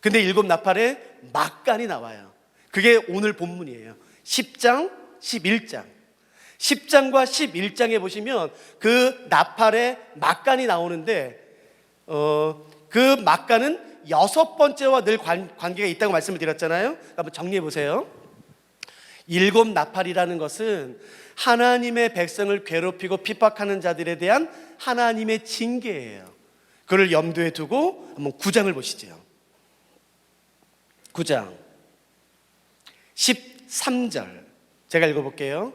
근데 7 나팔에 막간이 나와요. 그게 오늘 본문이에요. 10장, 11장. 10장과 11장에 보시면 그 나팔에 막간이 나오는데 그 막간은 6번째와 늘 관계가 있다고 말씀을 드렸잖아요. 한번 정리해 보세요. 7 나팔이라는 것은 하나님의 백성을 괴롭히고 핍박하는 자들에 대한 하나님의 징계예요. 그를 염두에 두고 한번 9장을 보시죠. 9장 13절 제가 읽어볼게요.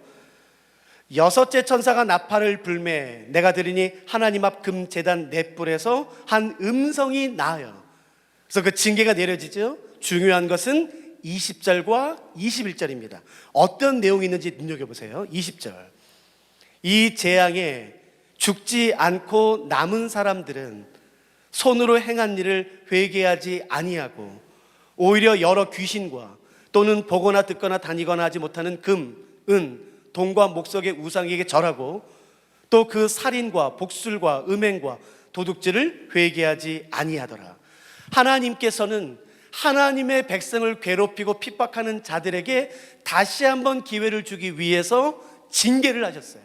여섯째 천사가 나팔을 불매 내가 들으니 하나님 앞 금 제단 넷불에서 한 음성이 나요. 그래서 그 징계가 내려지죠. 중요한 것은 20절과 21절입니다. 어떤 내용이 있는지 눈여겨보세요. 20절. 이 재앙에 죽지 않고 남은 사람들은 손으로 행한 일을 회개하지 아니하고 오히려 여러 귀신과 또는 보거나 듣거나 다니거나 하지 못하는 금, 은, 동과 목석의 우상에게 절하고 또 그 살인과 복술과 음행과 도둑질을 회개하지 아니하더라. 하나님께서는 하나님의 백성을 괴롭히고 핍박하는 자들에게 다시 한번 기회를 주기 위해서 징계를 하셨어요.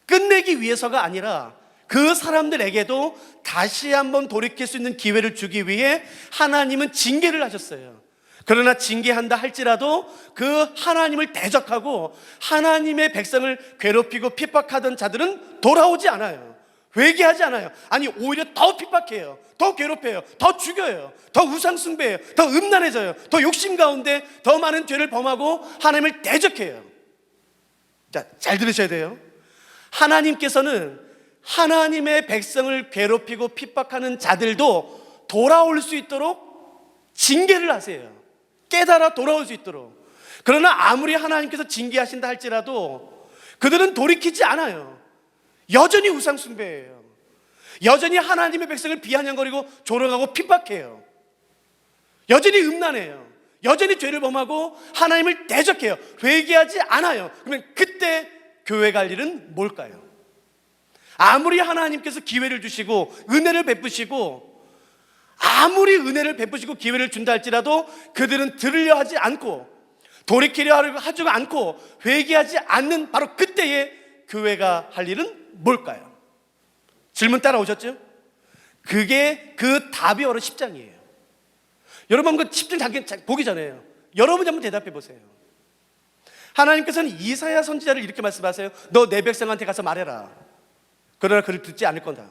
끝내기 위해서가 아니라 그 사람들에게도 다시 한번 돌이킬 수 있는 기회를 주기 위해 하나님은 징계를 하셨어요. 그러나 징계한다 할지라도 그 하나님을 대적하고 하나님의 백성을 괴롭히고 핍박하던 자들은 돌아오지 않아요. 회개하지 않아요. 아니 오히려 더 핍박해요. 더 괴롭혀요. 더 죽여요. 더 우상숭배해요. 더 음란해져요. 더 욕심 가운데 더 많은 죄를 범하고 하나님을 대적해요. 자, 잘 들으셔야 돼요. 하나님께서는 하나님의 백성을 괴롭히고 핍박하는 자들도 돌아올 수 있도록 징계를 하세요. 깨달아 돌아올 수 있도록. 그러나 아무리 하나님께서 징계하신다 할지라도 그들은 돌이키지 않아요. 여전히 우상 숭배해요. 여전히 하나님의 백성을 비아냥거리고 조롱하고 핍박해요. 여전히 음란해요. 여전히 죄를 범하고 하나님을 대적해요. 회개하지 않아요. 그러면 그때 교회 갈 일은 뭘까요? 아무리 하나님께서 기회를 주시고 은혜를 베푸시고 아무리 은혜를 베푸시고 기회를 준다 할지라도 그들은 들으려 하지 않고 돌이키려 하지 않고 회개하지 않는 바로 그때에 교회가 할 일은 뭘까요? 질문 따라오셨죠? 그게 그 답이 바로 10장이에요. 여러분 그 10장 보기 전에요. 여러분이 한번 대답해 보세요. 하나님께서는 이사야 선지자를 이렇게 말씀하세요. 너 내 백성한테 가서 말해라. 그러나 그를 듣지 않을 거다.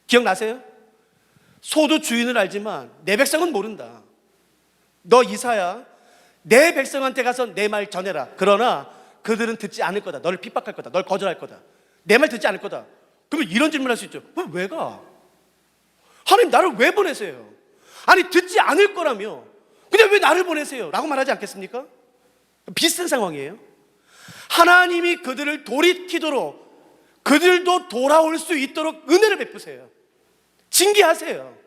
기억나세요? 소도 주인을 알지만 내 백성은 모른다. 너 이사야 내 백성한테 가서 내 말 전해라. 그러나 그들은 듣지 않을 거다. 너를 핍박할 거다. 널 거절할 거다. 내 말 듣지 않을 거다. 그러면 이런 질문을 할 수 있죠. 왜 가? 하나님 나를 왜 보내세요? 아니 듣지 않을 거라며 근데 왜 나를 보내세요? 라고 말하지 않겠습니까? 비슷한 상황이에요. 하나님이 그들을 돌이키도록 그들도 돌아올 수 있도록 은혜를 베푸세요. 징계하세요.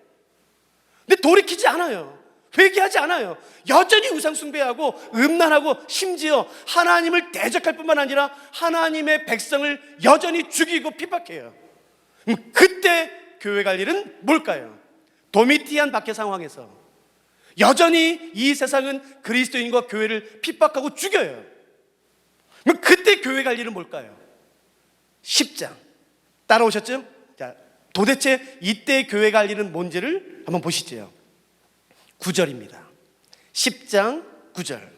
근데 돌이키지 않아요. 회개하지 않아요. 여전히 우상 숭배하고 음란하고 심지어 하나님을 대적할 뿐만 아니라 하나님의 백성을 여전히 죽이고 핍박해요. 그때 교회 갈 일은 뭘까요? 도미티안 박해 상황에서 여전히 이 세상은 그리스도인과 교회를 핍박하고 죽여요. 그때 교회 갈 일은 뭘까요? 10장 따라오셨죠? 자, 도대체 이때 교회 갈 일은 뭔지를 한번 보시죠. 9절입니다. 10장 9절.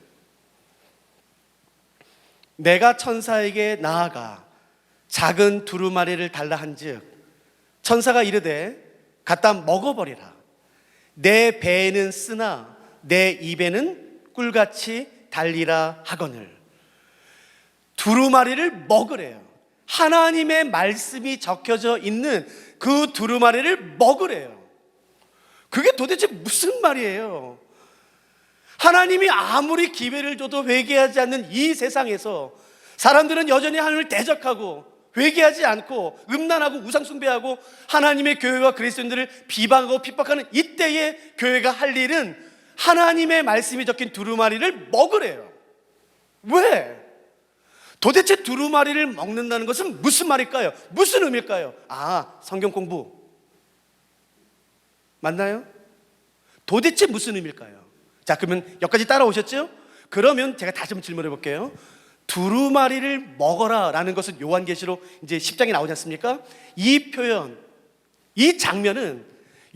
내가 천사에게 나아가 작은 두루마리를 달라 한즉 천사가 이르되 갖다 먹어버리라. 내 배에는 쓰나 내 입에는 꿀같이 달리라 하거늘. 두루마리를 먹으래요. 하나님의 말씀이 적혀져 있는 그 두루마리를 먹으래요. 그게 도대체 무슨 말이에요? 하나님이 아무리 기회를 줘도 회개하지 않는 이 세상에서 사람들은 여전히 하나님을 대적하고 회개하지 않고 음란하고 우상숭배하고 하나님의 교회와 그리스도인들을 비방하고 핍박하는 이때에 교회가 할 일은 하나님의 말씀이 적힌 두루마리를 먹으래요. 왜? 도대체 두루마리를 먹는다는 것은 무슨 말일까요? 무슨 의미일까요? 아, 성경 공부 맞나요? 도대체 무슨 의미일까요? 자, 그러면 여기까지 따라오셨죠? 그러면 제가 다시 한번 질문해 볼게요. 두루마리를 먹어라 라는 것은 요한계시록 이제 10장에 나오지 않습니까? 이 표현, 이 장면은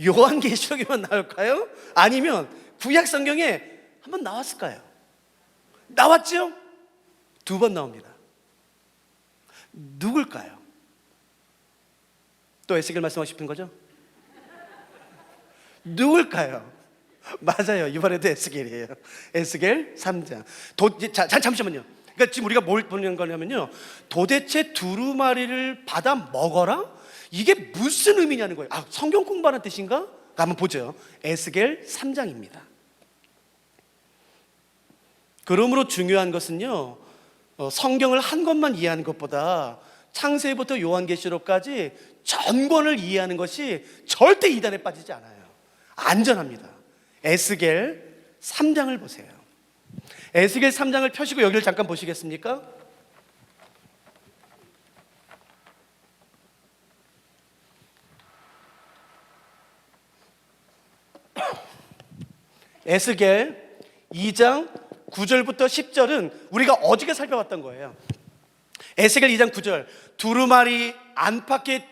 요한계시록에만 나올까요? 아니면 구약 성경에 한번 나왔을까요? 나왔죠? 2번 나옵니다. 누굴까요? 또 에스겔 말씀하고 싶은 거죠? 누굴까요? 맞아요. 이번에도 에스겔이에요. 에스겔 3장. 잠시만요. 그러니까 지금 우리가 뭘 보는 거냐면요, 도대체 두루마리를 받아 먹어라? 이게 무슨 의미냐는 거예요. 아, 성경 공부하는 뜻인가? 한번 보죠. 에스겔 3장입니다. 그러므로 중요한 것은요, 성경을 한 권만 이해하는 것보다 창세기부터 요한계시록까지 전권을 이해하는 것이 절대 이단에 빠지지 않아요. 안전합니다. 에스겔 3장을 보세요. 에스겔 3장을 펴시고 여기를 잠깐 보시겠습니까? 에스겔 2장 9절부터 10절은 우리가 어저께 살펴봤던 거예요. 에스겔 2장 9절, 두루마리 안팎에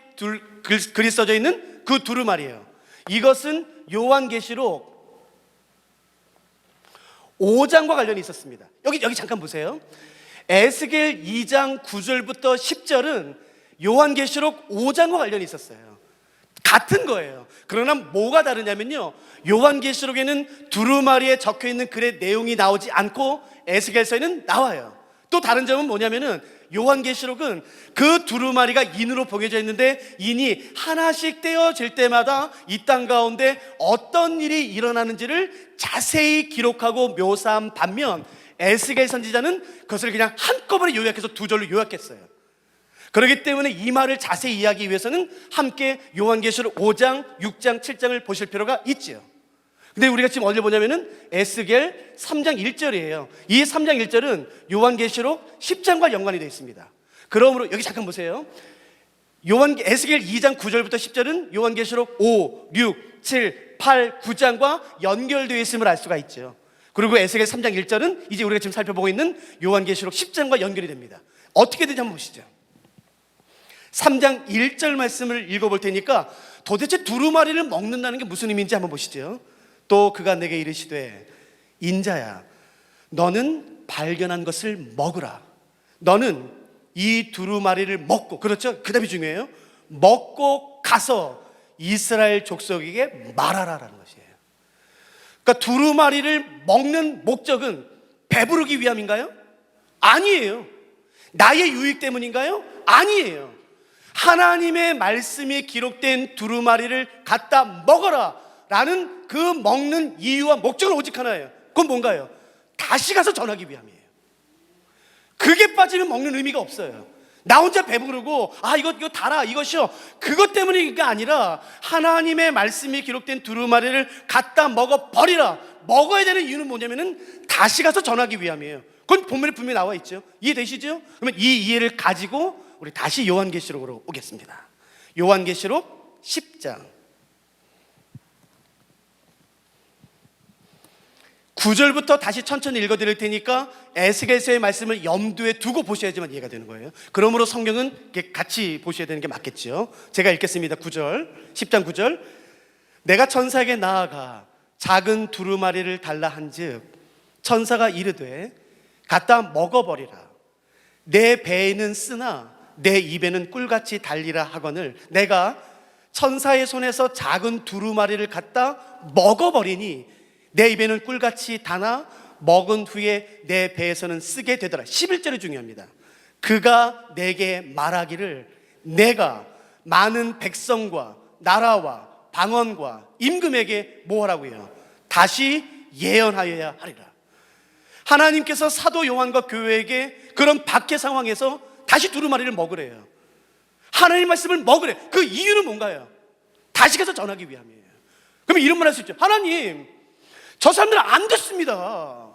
글이 써져 있는 그 두루마리예요. 이것은 요한계시록 5장과 관련이 있었습니다. 여기 잠깐 보세요. 에스겔 2장 9절부터 10절은 요한계시록 5장과 관련이 있었어요. 같은 거예요. 그러나 뭐가 다르냐면요, 요한계시록에는 두루마리에 적혀있는 글의 내용이 나오지 않고 에스겔서에는 나와요. 또 다른 점은 뭐냐면은 요한계시록은 그 두루마리가 인으로 봉해져 있는데 인이 하나씩 떼어질 때마다 이 땅 가운데 어떤 일이 일어나는지를 자세히 기록하고 묘사한 반면 에스겔 선지자는 그것을 그냥 한꺼번에 요약해서 두 절로 요약했어요. 그렇기 때문에 이 말을 자세히 이해하기 위해서는 함께 요한계시록 5장, 6장, 7장을 보실 필요가 있지요. 근데 우리가 지금 어디를 보냐면은 에스겔 3장 1절이에요. 이 3장 1절은 요한계시록 10장과 연관이 되어 있습니다. 그러므로 여기 잠깐 보세요. 에스겔 2장 9절부터 10절은 요한계시록 5, 6, 7, 8, 9장과 연결되어 있음을 알 수가 있죠. 그리고 에스겔 3장 1절은 이제 우리가 지금 살펴보고 있는 요한계시록 10장과 연결이 됩니다. 어떻게 되는지 한번 보시죠. 3장 1절 말씀을 읽어볼 테니까 도대체 두루마리를 먹는다는 게 무슨 의미인지 한번 보시죠. 또 그가 내게 이르시되 인자야, 너는 발견한 것을 먹으라. 너는 이 두루마리를 먹고, 그렇죠? 그 답이 중요해요. 먹고 가서 이스라엘 족속에게 말하라라는 것이에요. 그러니까 두루마리를 먹는 목적은 배부르기 위함인가요? 아니에요. 나의 유익 때문인가요? 아니에요. 하나님의 말씀이 기록된 두루마리를 갖다 먹어라 라는 그 먹는 이유와 목적은 오직 하나예요. 그건 뭔가요? 다시 가서 전하기 위함이에요. 그게 빠지면 먹는 의미가 없어요. 나 혼자 배부르고 이거 달아 이것이요, 그것 때문이가 아니라 하나님의 말씀이 기록된 두루마리를 갖다 먹어버리라. 먹어야 되는 이유는 뭐냐면은 다시 가서 전하기 위함이에요. 그건 본문에 분명히 나와 있죠. 이해되시죠? 그러면 이 이해를 가지고 우리 다시 요한계시록으로 오겠습니다. 요한계시록 10장 9절부터 다시 천천히 읽어드릴 테니까 에스겔서의 말씀을 염두에 두고 보셔야지만 이해가 되는 거예요. 그러므로 성경은 같이 보셔야 되는 게 맞겠죠. 제가 읽겠습니다. 9절, 10장 9절. 내가 천사에게 나아가 작은 두루마리를 달라 한즉 천사가 이르되 갖다 먹어버리라. 내 배에는 쓰나 내 입에는 꿀같이 달리라 하거늘 내가 천사의 손에서 작은 두루마리를 갖다 먹어버리니 내 입에는 꿀같이 다나 먹은 후에 내 배에서는 쓰게 되더라. 11절이 중요합니다. 그가 내게 말하기를 내가 많은 백성과 나라와 방언과 임금에게 뭐 하라고요? 다시 예언하여야 하리라. 하나님께서 사도 요한과 교회에게 그런 박해 상황에서 다시 두루마리를 먹으래요. 하나님 말씀을 먹으래. 그 이유는 뭔가요? 다시 가서 전하기 위함이에요. 그러면 이런 말 할 수 있죠. 하나님, 저 사람들은 안 듣습니다.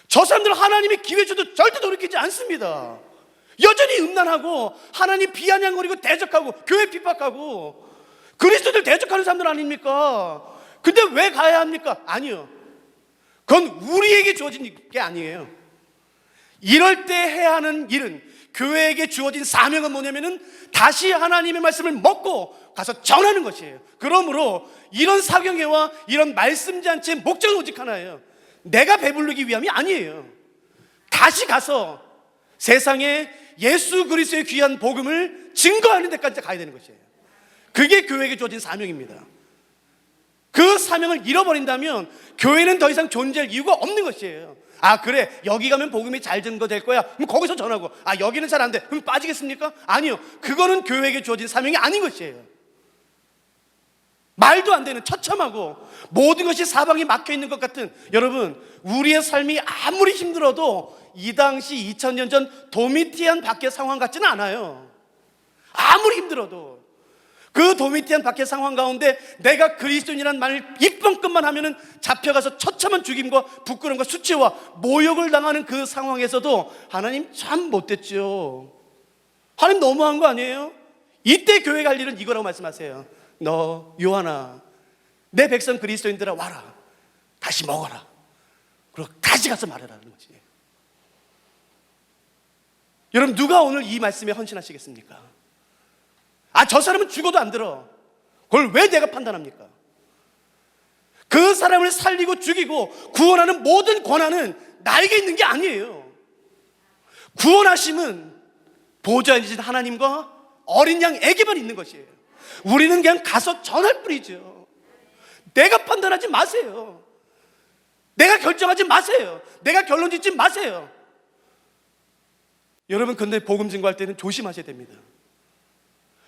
저 사람들은 하나님이 기회 줘도 절대 돌이키지 않습니다. 여전히 음란하고 하나님 비아냥거리고 대적하고 교회 핍박하고 그리스도들 대적하는 사람들 아닙니까? 근데 왜 가야 합니까? 아니요, 그건 우리에게 주어진 게 아니에요. 이럴 때 해야 하는 일은, 교회에게 주어진 사명은 뭐냐면은 다시 하나님의 말씀을 먹고 가서 전하는 것이에요. 그러므로 이런 사경회와 이런 말씀 잔치의 목적은 오직 하나예요. 내가 배부르기 위함이 아니에요. 다시 가서 세상에 예수 그리스도의 귀한 복음을 증거하는 데까지 가야 되는 것이에요. 그게 교회에게 주어진 사명입니다. 그 사명을 잃어버린다면 교회는 더 이상 존재할 이유가 없는 것이에요. 그래, 여기 가면 복음이 잘 증거될 거야, 그럼 거기서 전하고, 여기는 잘 안 돼, 그럼 빠지겠습니까? 아니요, 그거는 교회에게 주어진 사명이 아닌 것이에요. 말도 안 되는 처참하고 모든 것이 사방에 막혀 있는 것 같은, 여러분, 우리의 삶이 아무리 힘들어도 이 당시 2000년 전 도미티안 박해 상황 같지는 않아요. 아무리 힘들어도 그 도미티안 박해 상황 가운데 내가 그리스도인이라는 말을 입번끝만 하면은 잡혀가서 처참한 죽임과 부끄러움과 수치와 모욕을 당하는 그 상황에서도 하나님 참 못됐죠. 하나님 너무한 거 아니에요? 이때 교회 갈 일은 이거라고 말씀하세요. 너 요한아, 내 백성 그리스도인들아 와라, 다시 먹어라, 그리고 다시 가서 말하라는 거지. 여러분, 누가 오늘 이 말씀에 헌신하시겠습니까? 저 사람은 죽어도 안 들어. 그걸 왜 내가 판단합니까? 그 사람을 살리고 죽이고 구원하는 모든 권한은 나에게 있는 게 아니에요. 구원하심은 보좌에 계신 하나님과 어린 양에게만 있는 것이에요. 우리는 그냥 가서 전할 뿐이죠. 내가 판단하지 마세요. 내가 결정하지 마세요. 내가 결론 짓지 마세요. 여러분, 근데 복음 증거할 때는 조심하셔야 됩니다.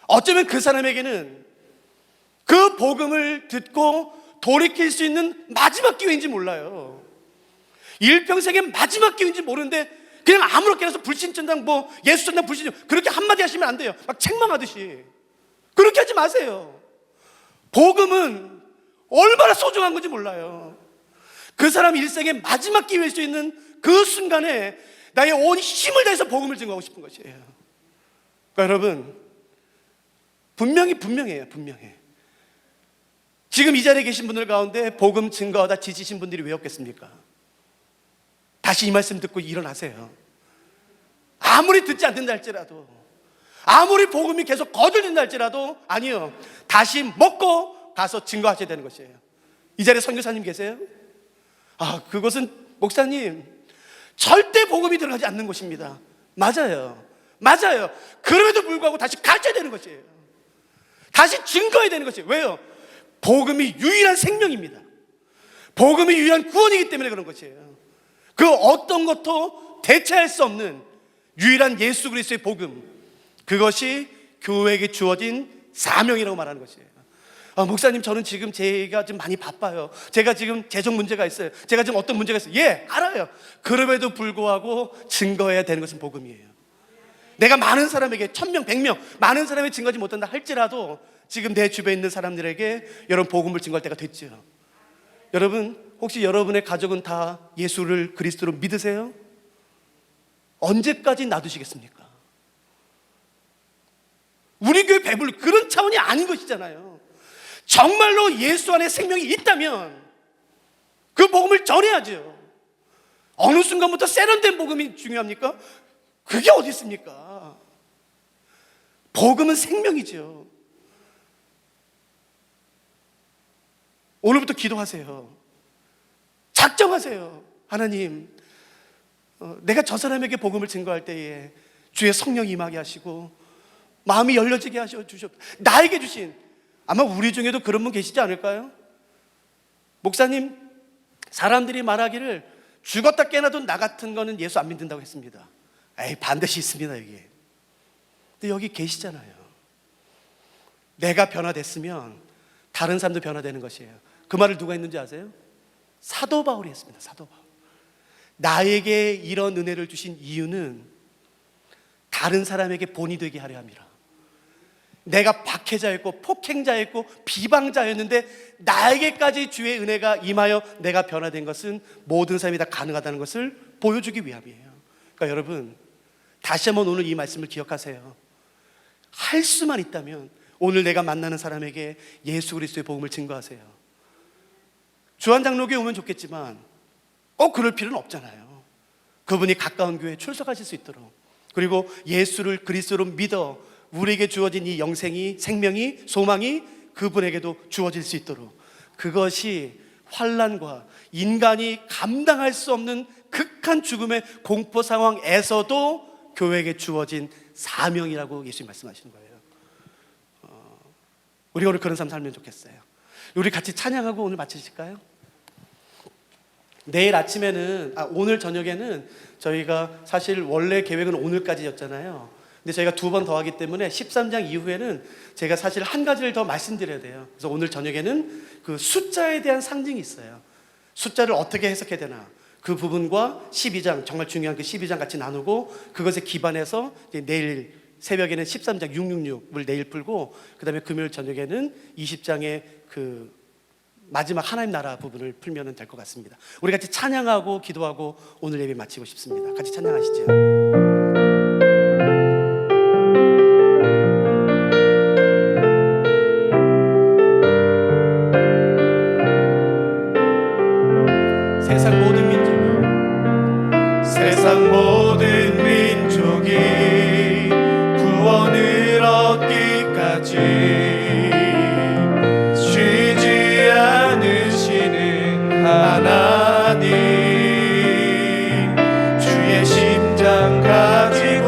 어쩌면 그 사람에게는 그 복음을 듣고 돌이킬 수 있는 마지막 기회인지 몰라요. 일평생의 마지막 기회인지 모르는데 그냥 아무렇게나 해서 불신전당, 예수 전당, 불신전, 그렇게 한마디 하시면 안 돼요. 막 책망하듯이. 그렇게 하지 마세요. 복음은 얼마나 소중한 건지 몰라요. 그 사람 일생의 마지막 기회일 수 있는 그 순간에 나의 온 힘을 다해서 복음을 증거하고 싶은 것이에요. 그러니까 여러분, 분명해요. 분명해. 지금 이 자리에 계신 분들 가운데 복음 증거하다 지치신 분들이 왜 없겠습니까? 다시 이 말씀 듣고 일어나세요. 아무리 듣지 않는다 할지라도, 아무리 복음이 계속 거들린다 할지라도, 아니요, 다시 먹고 가서 증거하셔야 되는 것이에요. 이 자리에 선교사님 계세요? 그것은 목사님, 절대 복음이 들어가지 않는 곳입니다. 맞아요. 그럼에도 불구하고 다시 가르쳐야 되는 것이에요. 다시 증거해야 되는 것이에요. 왜요? 복음이 유일한 생명입니다. 복음이 유일한 구원이기 때문에 그런 것이에요. 그 어떤 것도 대체할 수 없는 유일한 예수 그리스도의 복음, 그것이 교회에게 주어진 사명이라고 말하는 것이에요. 목사님, 저는 지금 제가 좀 많이 바빠요. 제가 지금 재정 문제가 있어요. 제가 지금 어떤 문제가 있어요. 예, 알아요. 그럼에도 불구하고 증거해야 되는 것은 복음이에요. 내가 많은 사람에게 1000명, 100명 많은 사람에게 증거하지 못한다 할지라도 지금 내 주변에 있는 사람들에게 여러분 복음을 증거할 때가 됐죠. 여러분, 혹시 여러분의 가족은 다 예수를 그리스도로 믿으세요? 언제까지 놔두시겠습니까? 우리 교회 배불리 그런 차원이 아닌 것이잖아요. 정말로 예수 안에 생명이 있다면 그 복음을 전해야죠. 어느 순간부터 세련된 복음이 중요합니까? 그게 어디 있습니까? 복음은 생명이죠. 오늘부터 기도하세요. 작정하세요. 하나님, 내가 저 사람에게 복음을 증거할 때에 주의 성령이 임하게 하시고 마음이 열려지게 하셔 주셨고, 나에게 주신, 아마 우리 중에도 그런 분 계시지 않을까요? 목사님, 사람들이 말하기를 죽었다 깨나도 나 같은 거는 예수 안 믿는다고 했습니다. 반드시 있습니다, 여기. 근데 여기 계시잖아요. 내가 변화됐으면 다른 사람도 변화되는 것이에요. 그 말을 누가 했는지 아세요? 사도 바울이 했습니다. 사도 바울. 나에게 이런 은혜를 주신 이유는 다른 사람에게 본이 되게 하려 함이라. 내가 박해자였고 폭행자였고 비방자였는데 나에게까지 주의 은혜가 임하여 내가 변화된 것은 모든 사람이 다 가능하다는 것을 보여주기 위함이에요. 그러니까 여러분, 다시 한번 오늘 이 말씀을 기억하세요. 할 수만 있다면 오늘 내가 만나는 사람에게 예수 그리스도의 복음을 증거하세요. 주한장로교에 오면 좋겠지만 꼭 그럴 필요는 없잖아요. 그분이 가까운 교회에 출석하실 수 있도록, 그리고 예수를 그리스도로 믿어 우리에게 주어진 이 영생이, 생명이, 소망이 그분에게도 주어질 수 있도록, 그것이 환난과 인간이 감당할 수 없는 극한 죽음의 공포 상황에서도 교회에게 주어진 사명이라고 예수님 말씀하시는 거예요. 우리가 오늘 그런 삶 살면 좋겠어요. 우리 같이 찬양하고 오늘 마치실까요? 내일 아침에는, 오늘 저녁에는 저희가 사실 원래 계획은 오늘까지였잖아요. 근데 저희가 2번 더 하기 때문에 13장 이후에는 제가 사실 한 가지를 더 말씀드려야 돼요. 그래서 오늘 저녁에는 그 숫자에 대한 상징이 있어요. 숫자를 어떻게 해석해야 되나, 그 부분과 12장, 정말 중요한 그 12장 같이 나누고, 그것에 기반해서 이제 내일 새벽에는 13장 666을 내일 풀고, 그 다음에 금요일 저녁에는 20장의 그 마지막 하나님 나라 부분을 풀면 될 것 같습니다. 우리 같이 찬양하고 기도하고 오늘 예배 마치고 싶습니다. 같이 찬양하시죠. 세상 모든 민족이 구원을 얻기까지 쉬지 않으시는 하나님, 주의 심장 가지고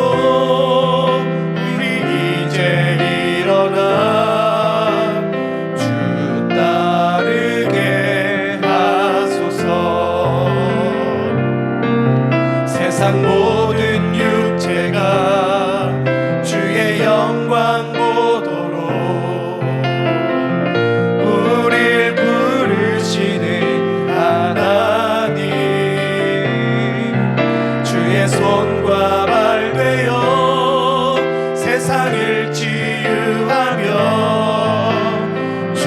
우리 이제 일어나 주 따르게 하소서. 세상 모든 육체가 주의 영광 보도록 우릴 부르시는 하나님, 주의 손과 발 되어 세상을 치유하며 주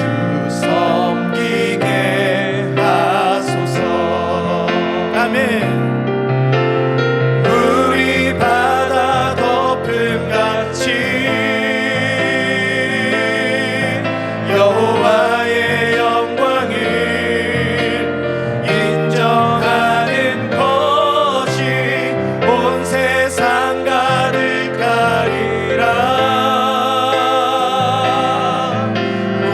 섬기게 하소서. 아멘. 여호와의 영광을 인정하는 것이 온 세상 가득하리라.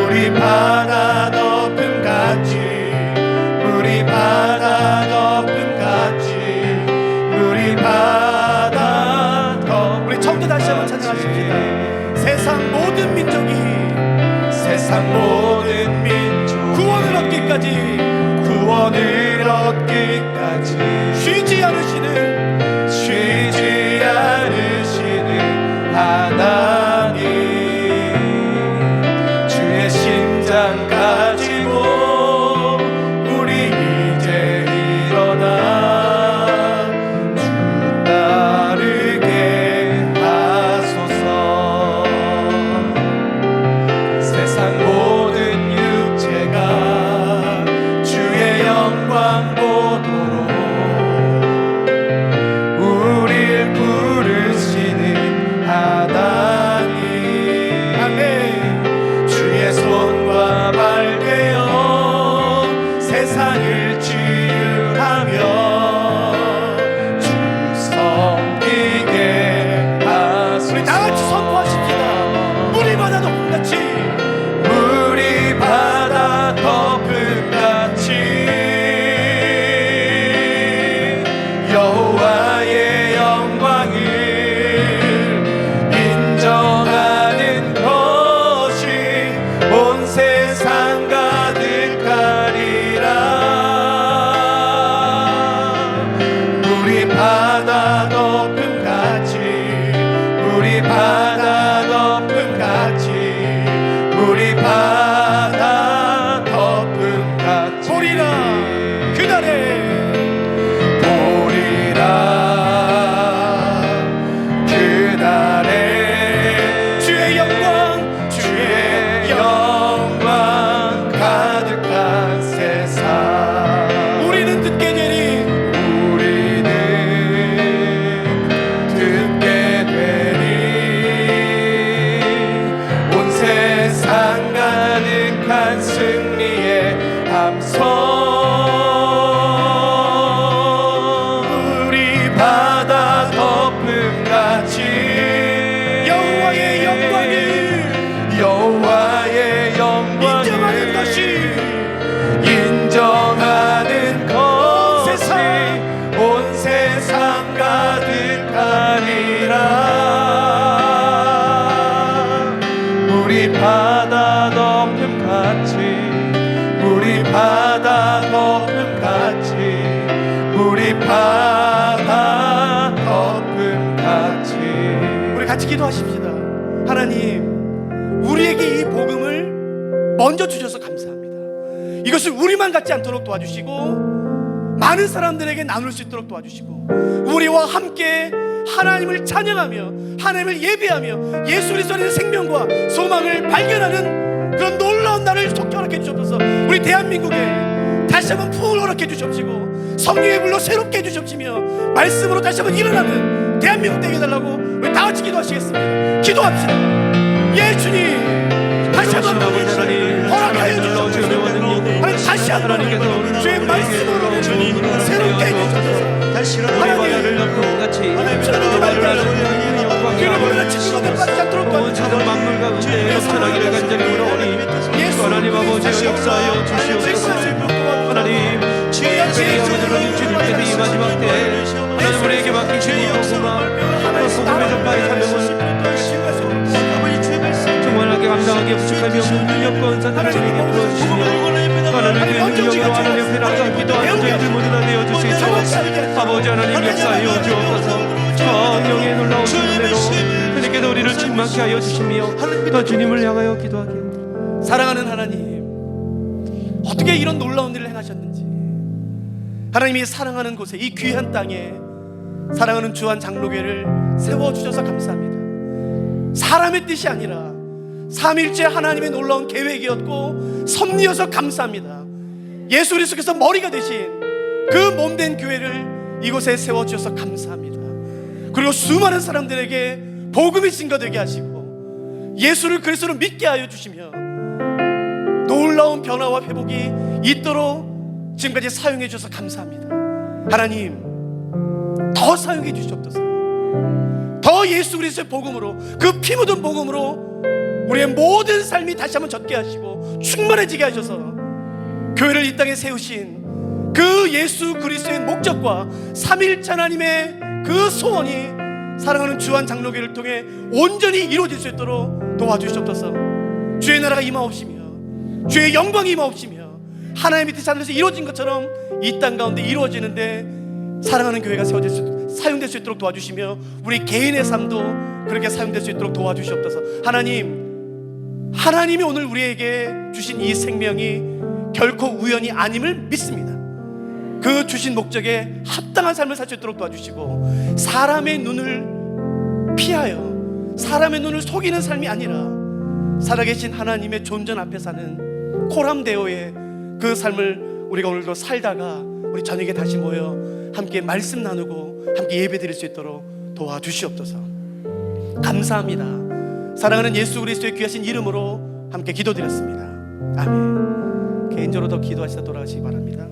우리 바다 덮음 같이, 우리 바다 덮음 같이, 우리 바다 덮음. 우리 처음부터 다시 한번 찬양하십시다. 세상 모든 민족이, 세상 모든 민족 구원을 얻기까지, 구원을 얻기까지 쉬지 않으시는 하나님, 주의 심장 가지고 우리 이제 일어나 주 따르게 하소서. 세상 모든 육체가 주의 영광 보도록 같이 기도하십시다. 하나님, 우리에게 이 복음을 먼저 주셔서 감사합니다. 이것을 우리만 갖지 않도록 도와주시고 많은 사람들에게 나눌 수 있도록 도와주시고 우리와 함께 하나님을 찬양하며 하나님을 예배하며 예수 그리스도 안에 생명과 소망을 발견하는 그런 놀라운 날을 속히 허락해 주옵소서. 우리 대한민국에 다시 한번 풍을 허락해 주시옵시고 성령의 불로 새롭게 해주시옵시며 말씀으로 다시 한번 일어나는 대한민국 되게 해달라고 우리 다 같이 기도하시겠습니다. 기도합시다. 예 주님, 다시 한번 허락하여 주시옵소서. 하나님, 다시 한번 주의 말씀으로 새롭게 해주시옵소서. 하나님, 주님을 말씀하시고 주님을 같이 시간을 받지 않도록 도와주시옵소서. 만물 가운데 역전하기를 간절히 원하오니 하나님 아버지 역사하여 주시옵소서. 하나님 주의 아버지 주님께서 이 마지막 때 하나님 우리에게 맡기신 이 복음과 복음의 전파의 사명을 충만하게 감당하기에 부족함이 없는 능력과 은사 당신에게 부어주시며 하나님 그 능력으로 하나님 앞에 나가 기도하는 저희들 모두 다 되어주시고 아버지 하나님 역사하여 주옵소서. 성령의 놀라우신 은혜로 하나님께서 우리를 충만케 하여 주시며 더 주님을 향하여 기도하게. 사랑하는 하나님, 어떻게 이런 놀라운 일을 행하셨는지, 하나님이 사랑하는 곳에 이 귀한 땅에 사랑하는 주한 장로교회를 세워주셔서 감사합니다. 사람의 뜻이 아니라 삼일째 하나님의 놀라운 계획이었고 섭리여서 감사합니다. 예수 그리스도께서 머리가 되신 그 몸된 교회를 이곳에 세워주셔서 감사합니다. 그리고 수많은 사람들에게 복음이 증거되게 하시고 예수를 그리스도로 믿게 하여 주시며 놀라운 변화와 회복이 있도록 지금까지 사용해 주셔서 감사합니다. 하나님, 더 사용해 주시옵소서. 더 예수 그리스도의 복음으로, 그 피 묻은 복음으로 우리의 모든 삶이 다시 한번 젖게 하시고 충만해지게 하셔서 교회를 이 땅에 세우신 그 예수 그리스도의 목적과 삼일째 하나님의 그 소원이 사랑하는 주한 장로교회를 통해 온전히 이루어질 수 있도록 도와주시옵소서. 주의 나라가 임하옵시며 주의 영광이 임하옵시며 하나님의 뜻이 하늘에서 이루어진 것처럼 이 땅 가운데 이루어지는데 사랑하는 교회가 세워질 수, 사용될 수 있도록 도와주시며 우리 개인의 삶도 그렇게 사용될 수 있도록 도와주시옵소서. 하나님이 오늘 우리에게 주신 이 생명이 결코 우연이 아님을 믿습니다. 그 주신 목적에 합당한 삶을 살 수 있도록 도와주시고 사람의 눈을 피하여 사람의 눈을 속이는 삶이 아니라 살아계신 하나님의 존전 앞에 사는 코람데오의 그 삶을 우리가 오늘도 살다가 우리 저녁에 다시 모여 함께 말씀 나누고 함께 예배 드릴 수 있도록 도와주시옵소서. 감사합니다. 사랑하는 예수 그리스도의 귀하신 이름으로 함께 기도드렸습니다. 아멘. 개인적으로 더 기도하시다 돌아가시기 바랍니다.